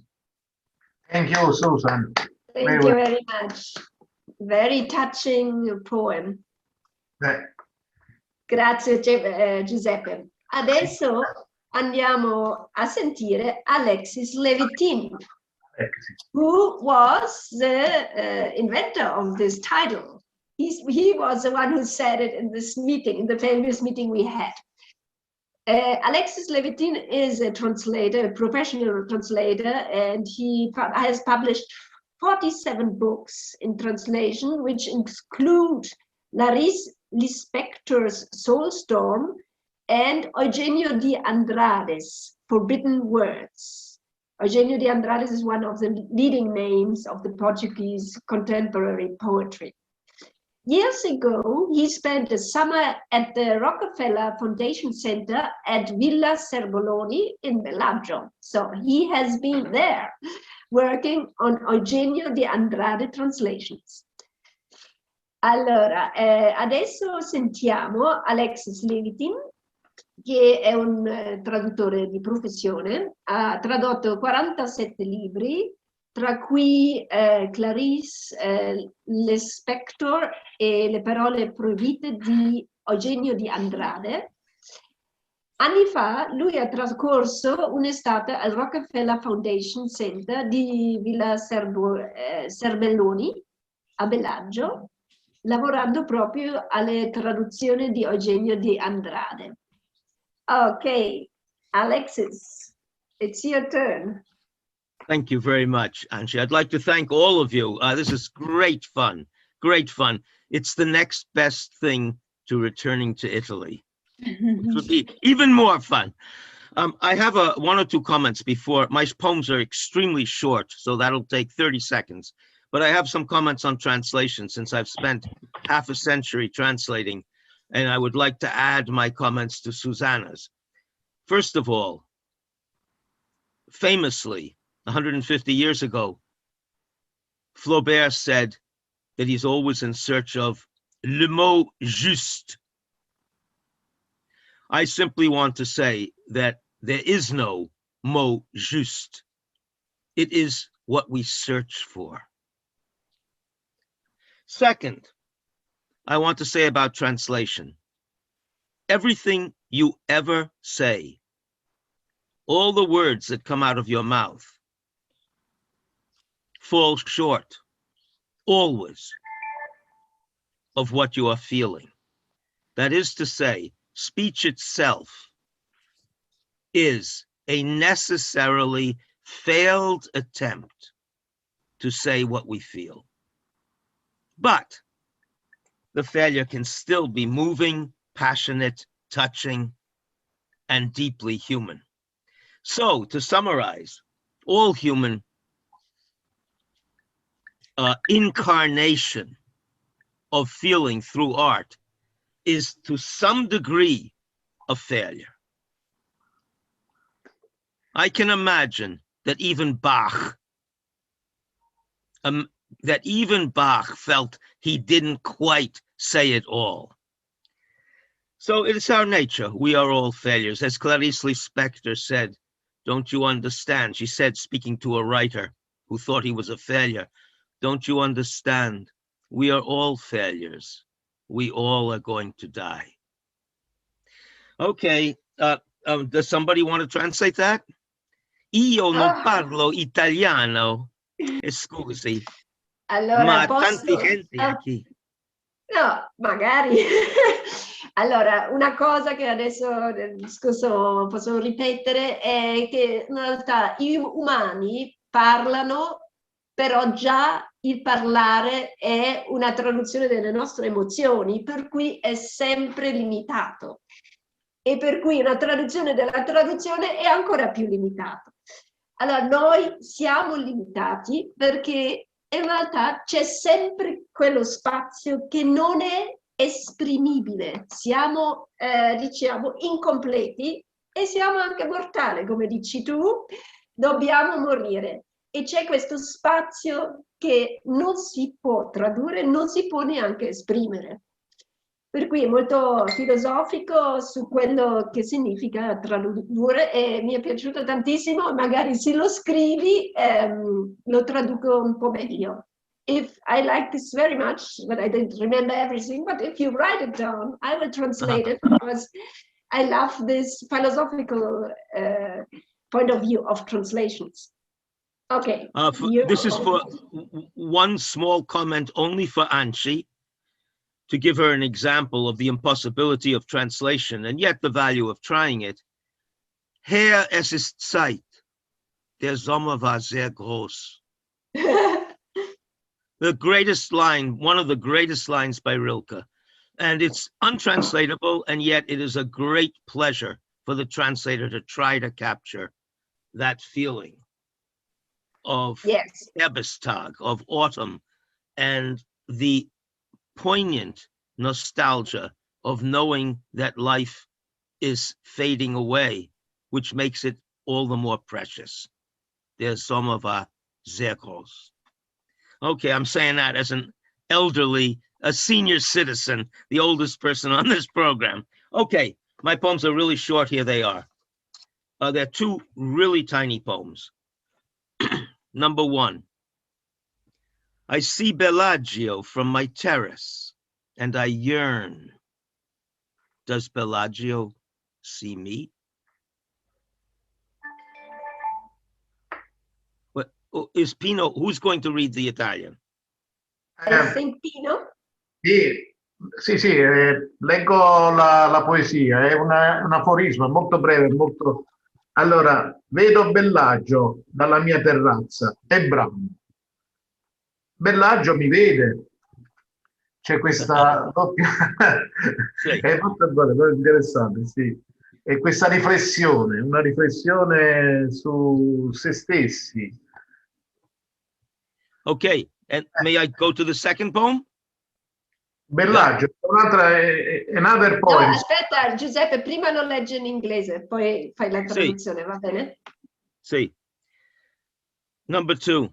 Speaker 2: Thank you, Susan.
Speaker 1: Thank you very much. Very touching poem. Grazie Giuseppe. Adesso andiamo a sentire Alexis Levitin, who was the inventor of this title. He was the one who said it in this meeting, in the famous meeting we had. Alexis Levitin is a translator, a professional translator, and he has published 47 books in translation, which include Clarice Lispector's Soulstorm and Eugenio de Andrade's Forbidden Words. Eugenio de Andrade is one of the leading names of the Portuguese contemporary poetry. Years ago, he spent a summer at the Rockefeller Foundation Center at Villa Serboloni in Bellagio. So he has been there working on Eugenio de Andrade translations. Allora, adesso sentiamo Alexis Levitin, che è un traduttore di professione, ha tradotto 47 libri, tra cui Clarice Lispector e le parole proibite di Eugenio de Andrade. Anni fa lui ha trascorso un'estate al Rockefeller Foundation Center di Villa Serbelloni a Bellagio, lavorando proprio alle traduzioni di Eugenio de Andrade. Okay, Alexis, it's your turn.
Speaker 8: Thank you very much, Antje. I'd like to thank all of you. This is great fun, great fun. It's the next best thing to returning to Italy. It would be even more fun. I have one or two comments before. My poems are extremely short, so that'll take 30 seconds. But I have some comments on translation since I've spent half a century translating, and I would like to add my comments to Susana's. First of all, famously, 150 years ago, Flaubert said that he's always in search of le mot juste. I simply want to say that there is no mot juste. It is what we search for. Second, I want to say about translation. Everything you ever say, all the words that come out of your mouth, fall short, always, of what you are feeling. That is to say, speech itself is a necessarily failed attempt to say what we feel. But the failure can still be moving, passionate, touching, and deeply human. So, to summarize, all human incarnation of feeling through art is to some degree a failure. I can imagine that even Bach felt he didn't quite say it all. So it's our nature. We are all failures. As Clarice Lispector said, don't you understand? She said, speaking to a writer who thought he was a failure, don't you understand? We are all failures. We all are going to die. Okay, does somebody want to translate that? Io non parlo italiano, scusi,
Speaker 1: Allora,
Speaker 8: ma
Speaker 1: posso...
Speaker 8: tanti gente aquí.
Speaker 1: No, magari. Allora, una cosa che adesso nel discorso posso ripetere è che in realtà gli umani parlano, però già il parlare è una traduzione delle nostre emozioni, per cui è sempre limitato. E per cui una traduzione della traduzione è ancora più limitata. Allora, noi siamo limitati perché in realtà c'è sempre quello spazio che non è esprimibile. Siamo, diciamo, incompleti e siamo anche mortali, come dici tu, dobbiamo morire. E c'è questo spazio che non si può tradurre, non si può neanche esprimere. Per cui è molto filosofico su quello che significa tradurre e mi è piaciuto tantissimo, magari se lo scrivi lo traduco un po' meglio. If I like this very much, but I didn't remember everything, but if you write it down, I will translate it because I love this philosophical point of view of translations. Okay.
Speaker 8: This is for one small comment only for Antje, to give her an example of the impossibility of translation and yet the value of trying it. Hier es ist Zeit, der Sommer war sehr groß. The greatest line, one of the greatest lines by Rilke. And it's untranslatable, and yet it is a great pleasure for the translator to try to capture that feeling of Herbsttag, of autumn, and the poignant nostalgia of knowing that life is fading away, which makes it all the more precious. Der Sommer war sehr groß. Okay, I'm saying that as an elderly, a senior citizen, the oldest person on this program. Okay, my poems are really short. Here they are. They're two really tiny poems. Number one. I see Bellagio from my terrace, and I yearn. Does Bellagio see me? What is Pino? Who's going to read the Italian?
Speaker 1: I think Pino.
Speaker 2: Sì, leggo la poesia, è un aforisma molto breve, molto... Allora, vedo Bellagio dalla mia terrazza, è bravo. Bellagio mi vede, c'è questa doppia, è molto interessante, sì. E questa riflessione, una riflessione su se stessi.
Speaker 8: Okay, and may I go to the second poem?
Speaker 2: Bellagio, another poem.
Speaker 1: No, aspetta, Giuseppe, prima lo leggi in inglese, poi fai la traduzione, va bene?
Speaker 8: Sì. Number two,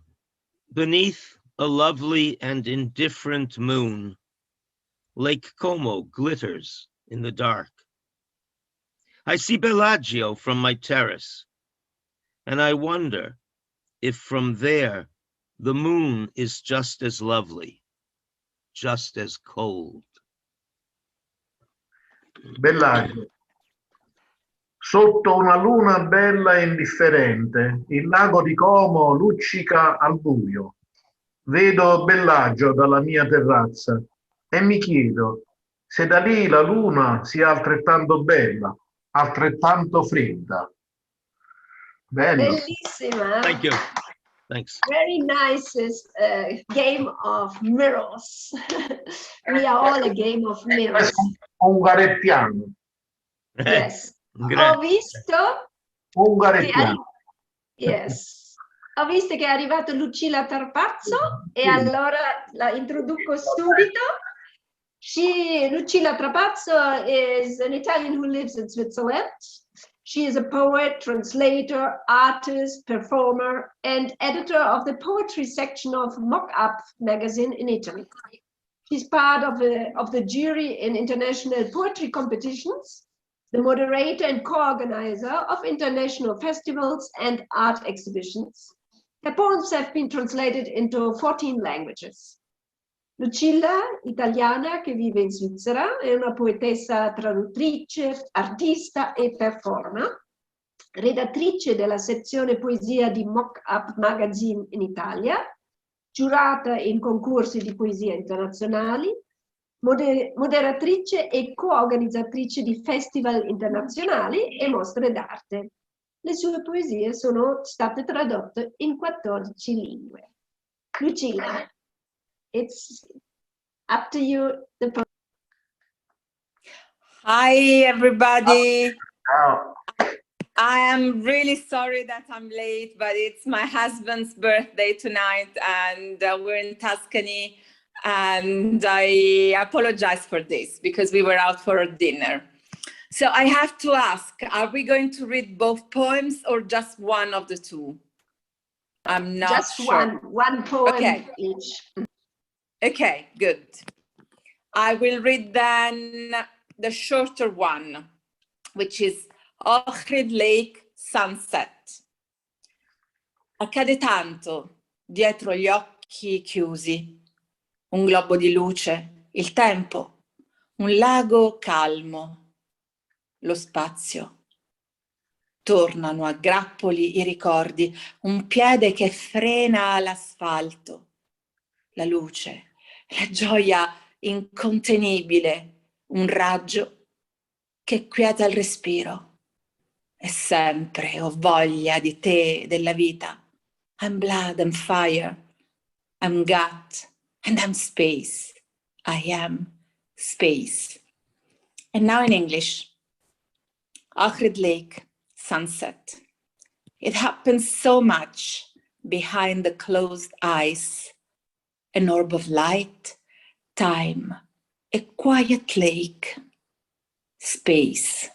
Speaker 8: beneath a lovely and indifferent moon, Lake Como glitters in the dark. I see Bellagio from my terrace, and I wonder if from there the moon is just as lovely, just as cold.
Speaker 2: Bellagio. Sotto una luna bella e indifferente, il lago di Como luccica al buio. Vedo Bellagio dalla mia terrazza e mi chiedo se da lì la luna sia altrettanto bella, altrettanto fredda. Bello.
Speaker 1: Bellissima.
Speaker 8: Thank you. Thanks.
Speaker 1: Very nice game of mirrors. We are all a game of mirrors.
Speaker 2: Ungarettiano.
Speaker 1: Yes.
Speaker 8: Grazie.
Speaker 1: Ho visto
Speaker 2: Ungarettiano.
Speaker 1: yes. Ho visto che è arrivato Lucilla Tarpazzo e allora la introduco subito. Lucilla Tarpazzo is an Italian who lives in Switzerland. She is a poet, translator, artist, performer, and editor of the poetry section of Mock Up magazine in Italy. She's part of the jury in international poetry competitions, the moderator and co-organizer of international festivals and art exhibitions. Her poems have been translated into 14 languages. Lucilla, italiana che vive in Svizzera, è una poetessa, traduttrice, artista e performer, redattrice della sezione poesia di Mock Up Magazine in Italia, giurata in concorsi di poesia internazionali, moderatrice e co-organizzatrice di festival internazionali e mostre d'arte. Le sue poesie sono state tradotte in 14 lingue. Lucilla, it's up to you.
Speaker 5: Hi, everybody.
Speaker 2: Ciao.
Speaker 5: I am really sorry that I'm late, but it's my husband's birthday tonight, and we're in Tuscany, and I apologize for this because we were out for a dinner. So I have to ask, are we going to read both poems or just one of the two? I'm not
Speaker 1: just
Speaker 5: sure.
Speaker 1: one poem
Speaker 5: Okay.
Speaker 1: each.
Speaker 5: Okay, good. I will read then the shorter one, which is Ohrid Lake Sunset. Accade tanto dietro gli occhi chiusi, un globo di luce, il tempo, un lago calmo, lo spazio. Tornano a grappoli i ricordi, un piede che frena l'asfalto, la luce, la gioia incontenibile, un raggio che quieta il respiro. E sempre ho voglia di te, della vita. I'm blood, I'm fire, I'm gut, and I'm space. I am space. And now in English. Ohrid Lake, sunset. It happens so much behind the closed eyes. An orb of light, time, a quiet lake, space.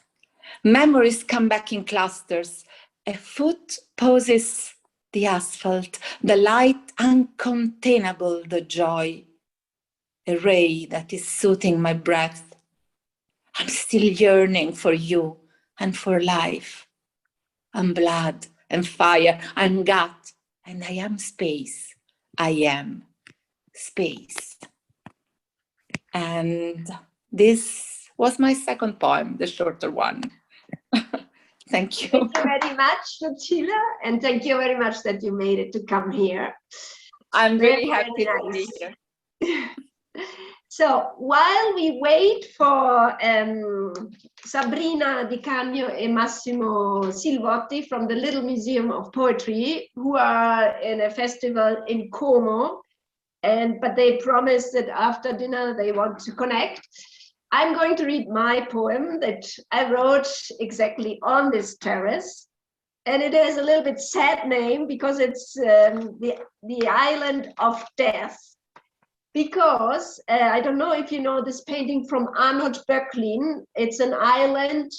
Speaker 5: Memories come back in clusters. A foot poses the asphalt, the light uncontainable, the joy. A ray that is soothing my breath. I'm still yearning for you and for life. I'm blood and fire, I'm gut, and I am space. I am space. And this was my second poem, the shorter one. Thank you.
Speaker 1: Thank you very much, Lucilla, and thank you very much that you made it to come here.
Speaker 5: I'm really
Speaker 1: Very,
Speaker 5: happy
Speaker 1: very
Speaker 5: to be
Speaker 1: nice.
Speaker 5: here.
Speaker 1: So while we wait for Sabrina Di Canio and Massimo Silvotti from the Little Museum of Poetry, who are in a festival in Como, but they promised that after dinner they want to connect, I'm going to read my poem that I wrote exactly on this terrace. And it has a little bit sad name because it's the Island of Death. Because I don't know if you know this painting from Arnold Böcklin. It's an island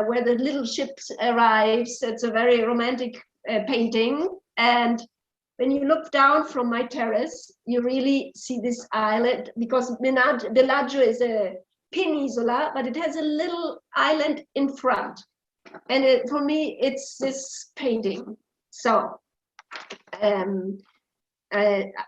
Speaker 1: where the little ship arrives. It's a very romantic painting. And when you look down from my terrace, you really see this island because Bellagio is a peninsula, but it has a little island in front. And for me, it's this painting. So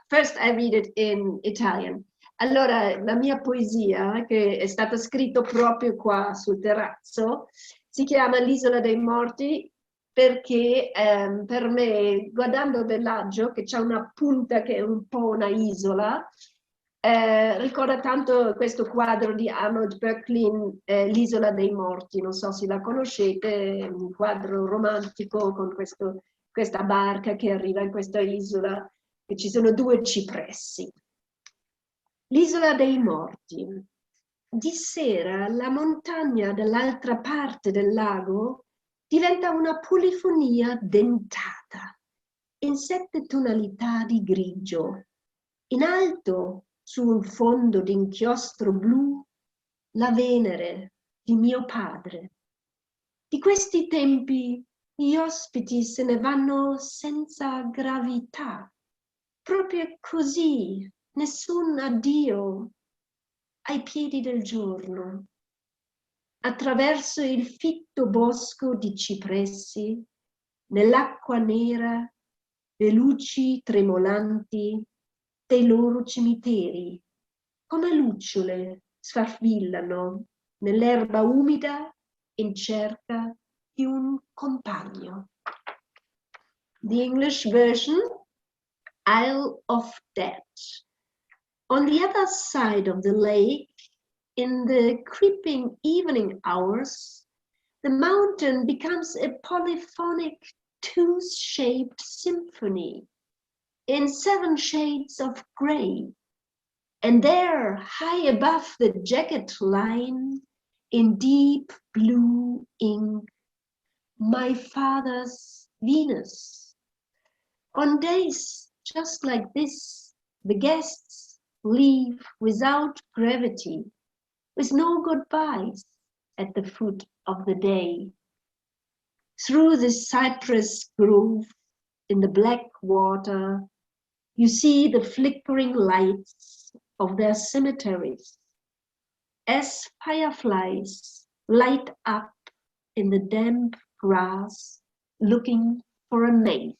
Speaker 1: first I read it in Italian. Allora, la mia poesia, che è stata scritta proprio qua sul terrazzo, si chiama L'Isola dei Morti, perché per me, guardando Bellagio, che c'è una punta che è un po' una isola, ricorda tanto questo quadro di Arnold Böcklin, L'isola dei morti, non so se la conoscete, un quadro romantico con questa barca che arriva in questa isola e ci sono due cipressi. L'isola dei morti. Di sera la montagna dall'altra parte del lago diventa una polifonia dentata in 7 tonalità di grigio. In alto, su un fondo d'inchiostro blu, la Venere di mio padre. Di questi tempi gli ospiti se ne vanno senza gravità, proprio così, nessun addio ai piedi del giorno. Attraverso il fitto bosco di cipressi, nell'acqua nera, le luci tremolanti dei loro cimiteri, come lucciole sfarfillano nell'erba umida in cerca di un compagno. The English version, Isle of Death. On the other side of the lake, in the creeping evening hours, the mountain becomes a polyphonic tooth-shaped symphony in 7 shades of gray. And there, high above the jagged line, in deep blue ink, my father's Venus. On days just like this, the guests leave without gravity, with no goodbyes at the foot of the day. Through the cypress grove in the black water, you see the flickering lights of their cemeteries as fireflies light up in the damp grass looking for a mate.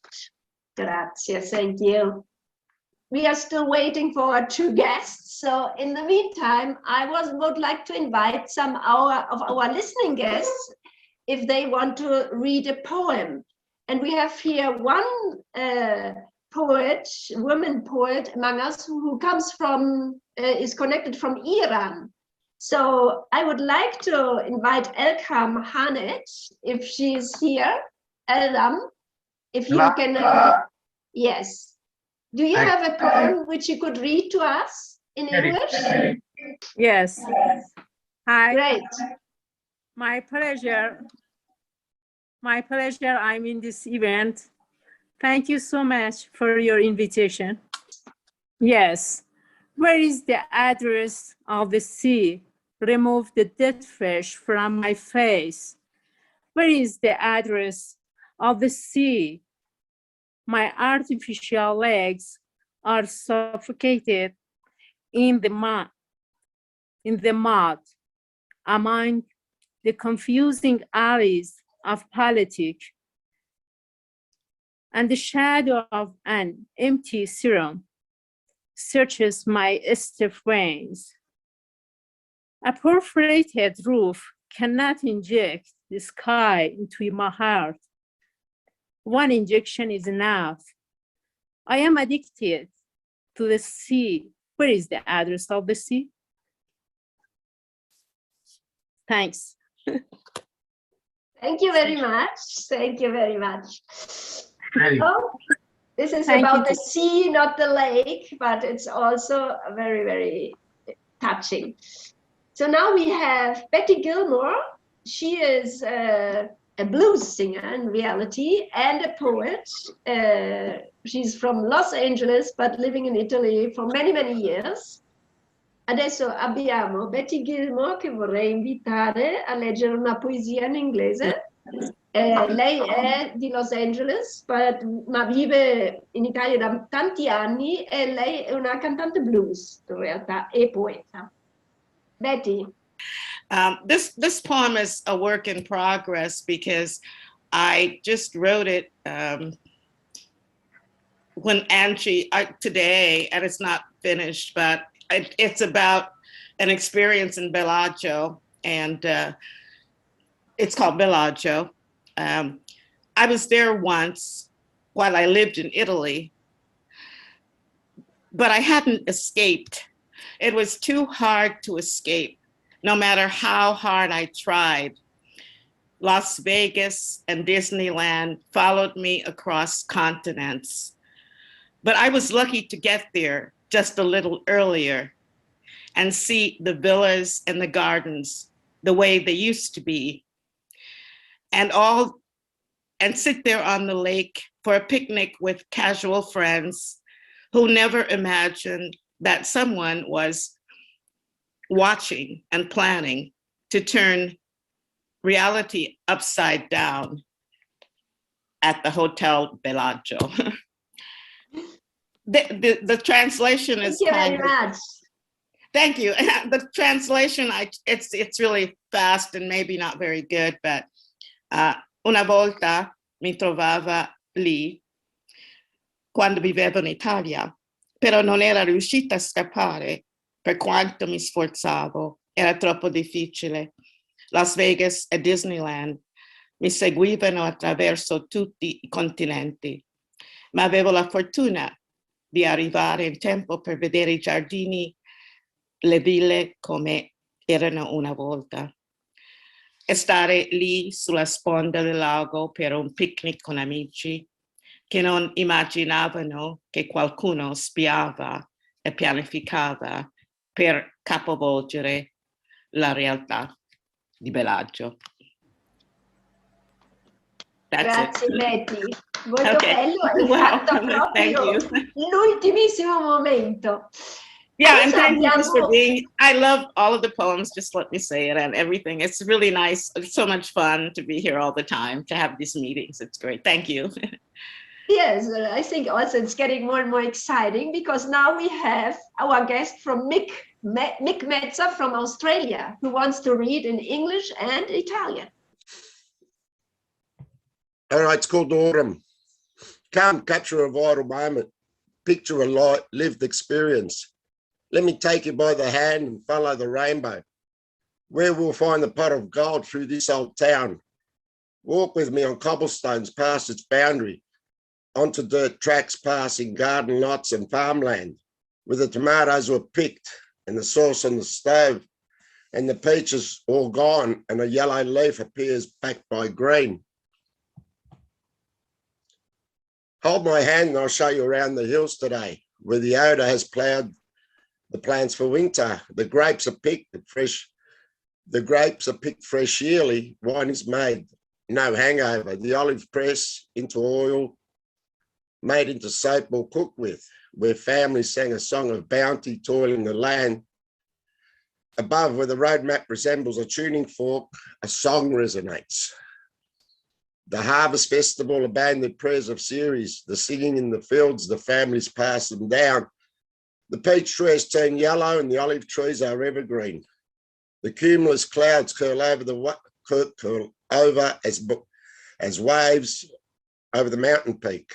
Speaker 1: Grazie, thank you. We are still waiting for our 2 guests. So in the meantime, I would like to invite some of our listening guests if they want to read a poem. And we have here one poet, woman poet among us who comes from, is connected from Iran. So I would like to invite Elham Hanet, if she's here. Elham, if you can, yes. Do you have a poem which you could read to us in English?
Speaker 9: Yes. Hi.
Speaker 1: Great.
Speaker 9: My pleasure. My pleasure. I'm in this event. Thank you so much for your invitation. Yes. Where is the address of the sea? Remove the dead fish from my face. Where is the address of the sea? My artificial legs are suffocated in the mud. Among the confusing alleys of politics and the shadow of an empty serum searches my stiff veins. A perforated roof cannot inject the sky into my heart. One injection is enough. I am addicted to the sea. Where is the address of the sea? Thanks.
Speaker 1: Thank you very much. Thank you very much.
Speaker 2: Very
Speaker 1: Oh, this is about the sea, not the lake, but it's also very, very touching. So now we have Betty Gilmore. She is a blues singer in reality and a poet. She's from Los Angeles, but living in Italy for many, many years. Adesso abbiamo Betty Gilmore che vorrei invitare a leggere una poesia in inglese. Lei è di Los Angeles, ma vive in Italia da tanti anni e lei è una cantante blues, in realtà, e poeta. Betty.
Speaker 10: This poem is a work in progress because I just wrote it when Antje, today, and it's not finished, but it's about an experience in Bellagio, and it's called Bellagio. I was there once while I lived in Italy, but I hadn't escaped. It was too hard to escape, no matter how hard I tried. Las Vegas and Disneyland followed me across continents. But I was lucky to get there just a little earlier and see the villas and the gardens the way they used to be, and sit there on the lake for a picnic with casual friends who never imagined that someone was watching and planning to turn reality upside down at the Hotel Bellagio. The translation is
Speaker 1: Thank you very much.
Speaker 10: Thank you. The translation, it's really fast and maybe not very good, but una volta mi trovava lì quando vivevo in Italia, però non era riuscita a scappare per quanto mi sforzavo, era troppo difficile. Las Vegas e Disneyland mi seguivano attraverso tutti i continenti, ma avevo la fortuna di arrivare in tempo per vedere i giardini, le ville come erano una volta, e stare lì sulla sponda del lago per un picnic con amici che non immaginavano che qualcuno spiava e pianificava per capovolgere la realtà di Bellagio.
Speaker 1: Grazie Betty, molto
Speaker 10: Okay.
Speaker 1: bello, hai fatto proprio l'ultimissimo momento.
Speaker 10: Yeah,
Speaker 1: Adesso
Speaker 10: and thank you just for
Speaker 1: abbiamo-
Speaker 10: being, I love all of the poems, just let me say it, and everything. It's really nice. It's so much fun to be here all the time, to have these meetings. It's great. Thank you.
Speaker 1: Yes, I think also it's getting more and more exciting because now we have our guest from Mick Metzer from Australia, who wants to read in English and Italian.
Speaker 11: All right, it's called Autumn. Come, capture a vital moment, picture a lived experience. Let me take you by the hand and follow the rainbow. Where we'll find the pot of gold through this old town. Walk with me on cobblestones past its boundary, onto dirt tracks passing garden lots and farmland, where the tomatoes were picked and the sauce on the stove, and the peaches all gone and a yellow leaf appears backed by green. Hold my hand and I'll show you around the hills today, where the odour has ploughed the plants for winter. The grapes are picked fresh. The grapes are picked fresh yearly. Wine is made, no hangover. The olive press into oil, made into soap or cooked with, where families sang a song of bounty, toiling the land. Above, where the road map resembles a tuning fork, a song resonates. The harvest festival, abandoned prayers of Ceres, the singing in the fields, the families pass them down. The peach trees turn yellow and the olive trees are evergreen. The cumulus clouds curl over as waves over the mountain peak.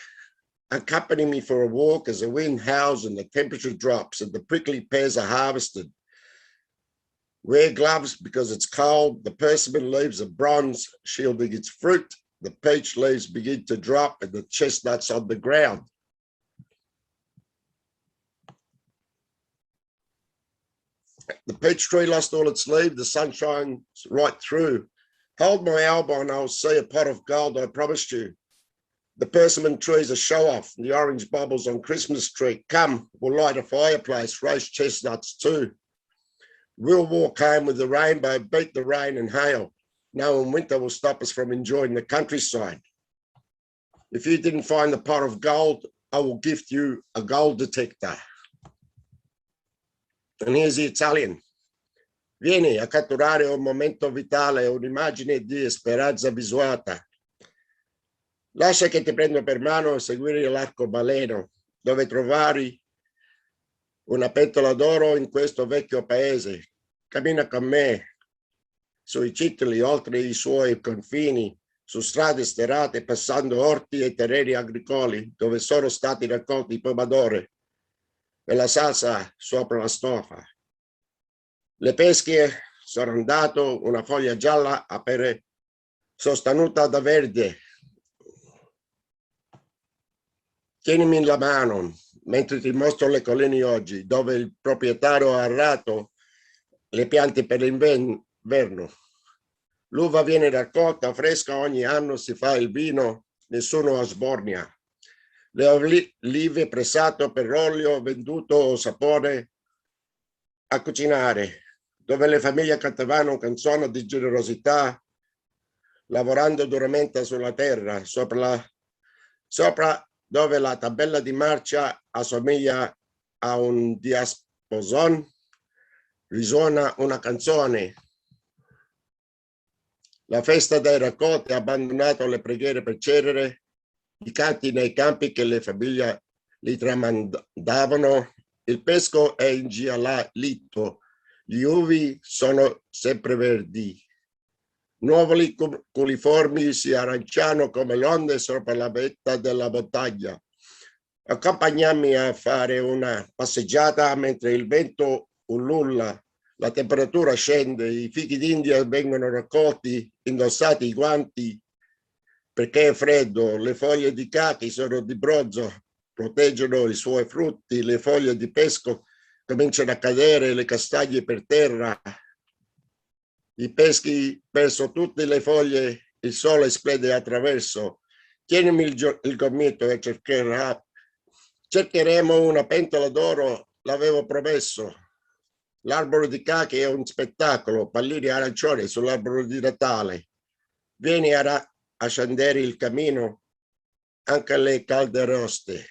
Speaker 11: Accompany me for a walk as the wind howls and the temperature drops and the prickly pears are harvested. Wear gloves because it's cold. The persimmon leaves are bronze, shielding its fruit. The peach leaves begin to drop and the chestnuts on the ground. The peach tree lost all its leaves, the sun shines right through. Hold my elbow and I'll see a pot of gold I promised you. The persimmon tree's a show-off, the orange bubbles on Christmas tree. Come, we'll light a fireplace, roast chestnuts too. We'll walk home with the rainbow, beat the rain and hail. No one winter will stop us from enjoying the countryside. If you didn't find the pot of gold, I will gift you a gold detector. And here's the Italian. Vieni a catturare un momento vitale, un'immagine di speranza visuata. Lascia che ti prendo per mano a seguire l'arcobaleno, dove trovare una pentola d'oro in questo vecchio paese. Cammina con me sui titoli oltre i suoi confini, su strade sterrate, passando orti e terreni agricoli, dove sono stati raccolti i pomodori e la salsa sopra la stoffa. Le pesche sono andato, una foglia gialla appare sostenuta da verde. Tienimi la mano mentre ti mostro le colline oggi, dove il proprietario ha arrato le piante per l'inverno. L'uva viene raccolta fresca ogni anno, si fa il vino, nessuno sbornia. Le olive pressato per olio, venduto o sapore a cucinare, dove le famiglie cantavano canzoni di generosità, lavorando duramente sulla terra, sopra dove la tabella di marcia assomiglia a un diapason, risuona una canzone. La festa dei raccolti ha abbandonato le preghiere per cedere, i canti nei campi che le famiglie li tramandavano, il pesco è ingiallito, gli uvi sono sempre verdi. Nuovoli culiformi si aranciano come le onde sopra la vetta della montagna. Accompagnami a fare una passeggiata mentre il vento ulula, la temperatura scende, i fichi d'India vengono raccolti, indossati i guanti perché è freddo, le foglie di cachi sono di bronzo, proteggono i suoi frutti, le foglie di pesco cominciano a cadere, le castagne per terra, i peschi verso tutte le foglie, il sole splende attraverso. Tienimi il gomito e cercheremo una pentola d'oro, l'avevo promesso. L'albero di cachi è un spettacolo, pallini arancioni sull'albero di Natale. Vieni a scendere il cammino, anche le calderoste.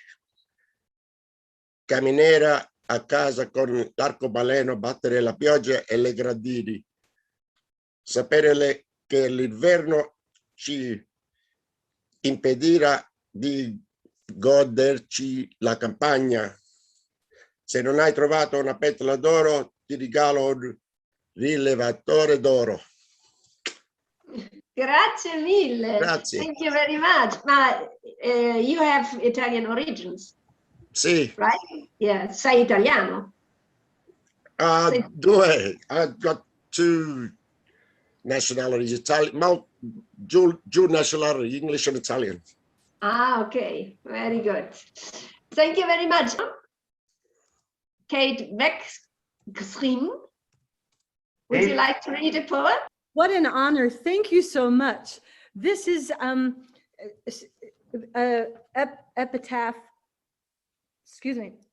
Speaker 11: Camminera a casa con l'arcobaleno, battere la pioggia e le grandini. Sapere che l'inverno ci impedirà di goderci la campagna. Se non hai trovato una pentola d'oro, ti regalo un rilevatore d'oro.
Speaker 1: Grazie mille.
Speaker 11: Grazie.
Speaker 1: Thank you very much. You have Italian origins.
Speaker 11: Sì.
Speaker 1: Right? Yeah. Sei italiano?
Speaker 11: Due. I've got two nationalities, Italian, dual nationality, English and Italian.
Speaker 1: Ah, okay. Very good. Thank you very much. Kate Vetromile, would you like to read a poem?
Speaker 12: What an honor. Thank you so much. This is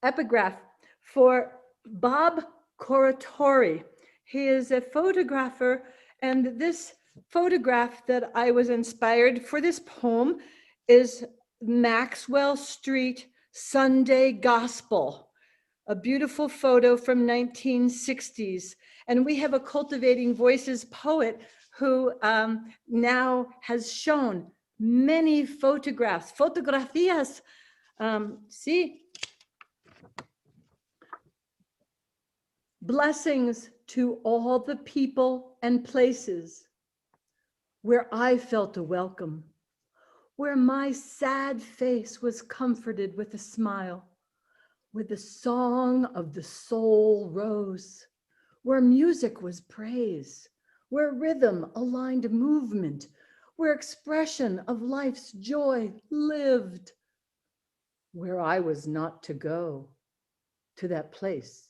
Speaker 12: epigraph for Bob Corritore. He is a photographer, and this photograph that I was inspired for this poem is Maxwell Street Sunday Gospel, a beautiful photo from 1960s. And we have a Cultivating Voices poet who now has shown many photographs, fotografías. See, blessings to all the people and places where I felt a welcome, where my sad face was comforted with a smile, where the song of the soul rose, where music was praise, where rhythm aligned movement, where expression of life's joy lived, where I was not to go, to that place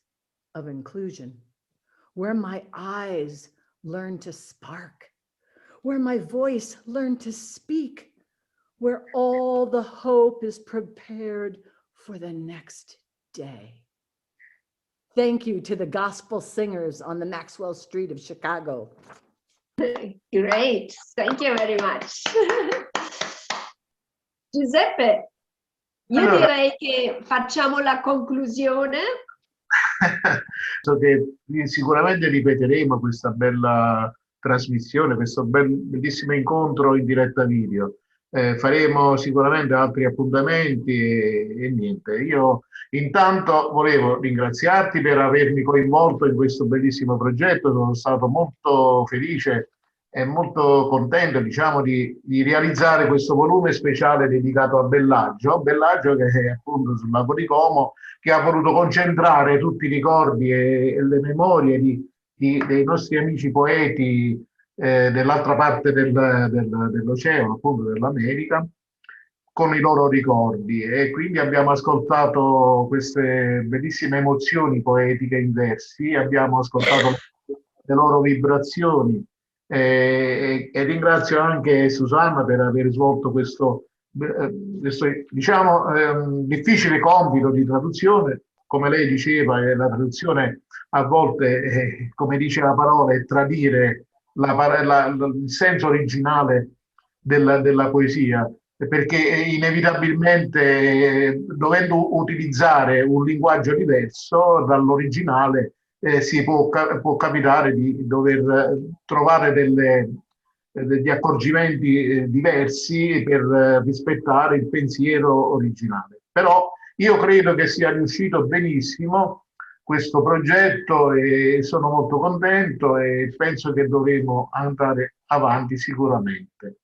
Speaker 12: of inclusion, where my eyes learned to spark, where my voice learned to speak, where all the hope is prepared for the next day. Thank you to the gospel singers on the Maxwell Street of Chicago.
Speaker 1: Great, thank you very much. Giuseppe, io direi che facciamo la conclusione.
Speaker 2: So che sicuramente ripeteremo questa bella trasmissione, questo bellissimo incontro in diretta video. Faremo sicuramente altri appuntamenti e niente. Io intanto volevo ringraziarti per avermi coinvolto in questo bellissimo progetto. Sono stato molto felice e molto contento, diciamo, di realizzare questo volume speciale dedicato a Bellagio che è appunto sul lago di Como, che ha voluto concentrare tutti i ricordi e le memorie dei nostri amici poeti dell'altra parte dell'oceano, appunto dell'America, con i loro ricordi, e quindi abbiamo ascoltato queste bellissime emozioni poetiche in versi, abbiamo ascoltato le loro vibrazioni, e ringrazio anche Susana per aver svolto questo diciamo difficile compito di traduzione. Come lei diceva, la traduzione a volte, come dice la parola, è tradire il senso originale della poesia, perché inevitabilmente, dovendo utilizzare un linguaggio diverso dall'originale, può capitare di dover trovare degli accorgimenti diversi per rispettare il pensiero originale. Però io credo che sia riuscito benissimo questo progetto e sono molto contento e penso che dovremo andare avanti sicuramente.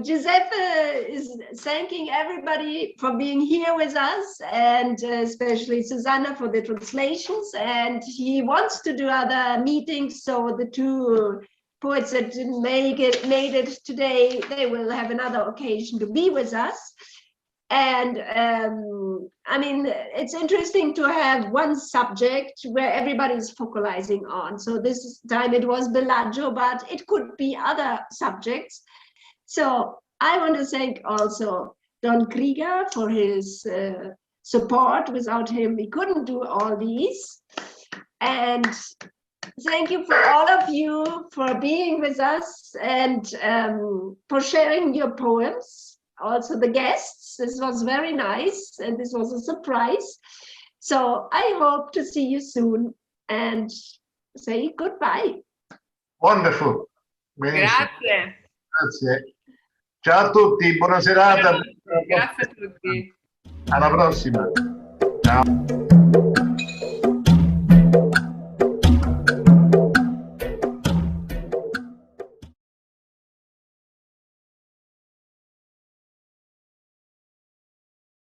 Speaker 1: Giuseppe is thanking everybody for being here with us, and especially Susana for the translations, and he wants to do other meetings, so the two poets that didn't made it today, they will have another occasion to be with us. And I mean, it's interesting to have one subject where everybody's focalizing on. So this time it was Bellagio, but it could be other subjects. So I want to thank also Don Krieger for his support. Without him, we couldn't do all these. And thank you for all of you for being with us and for sharing your poems. Also the guests, this was very nice and this was a surprise. So I hope to see you soon and say goodbye.
Speaker 2: Wonderful. Benissimo.
Speaker 5: Grazie.
Speaker 2: Grazie. Ciao a tutti, buona serata.
Speaker 5: Grazie a tutti.
Speaker 2: Alla prossima. Ciao.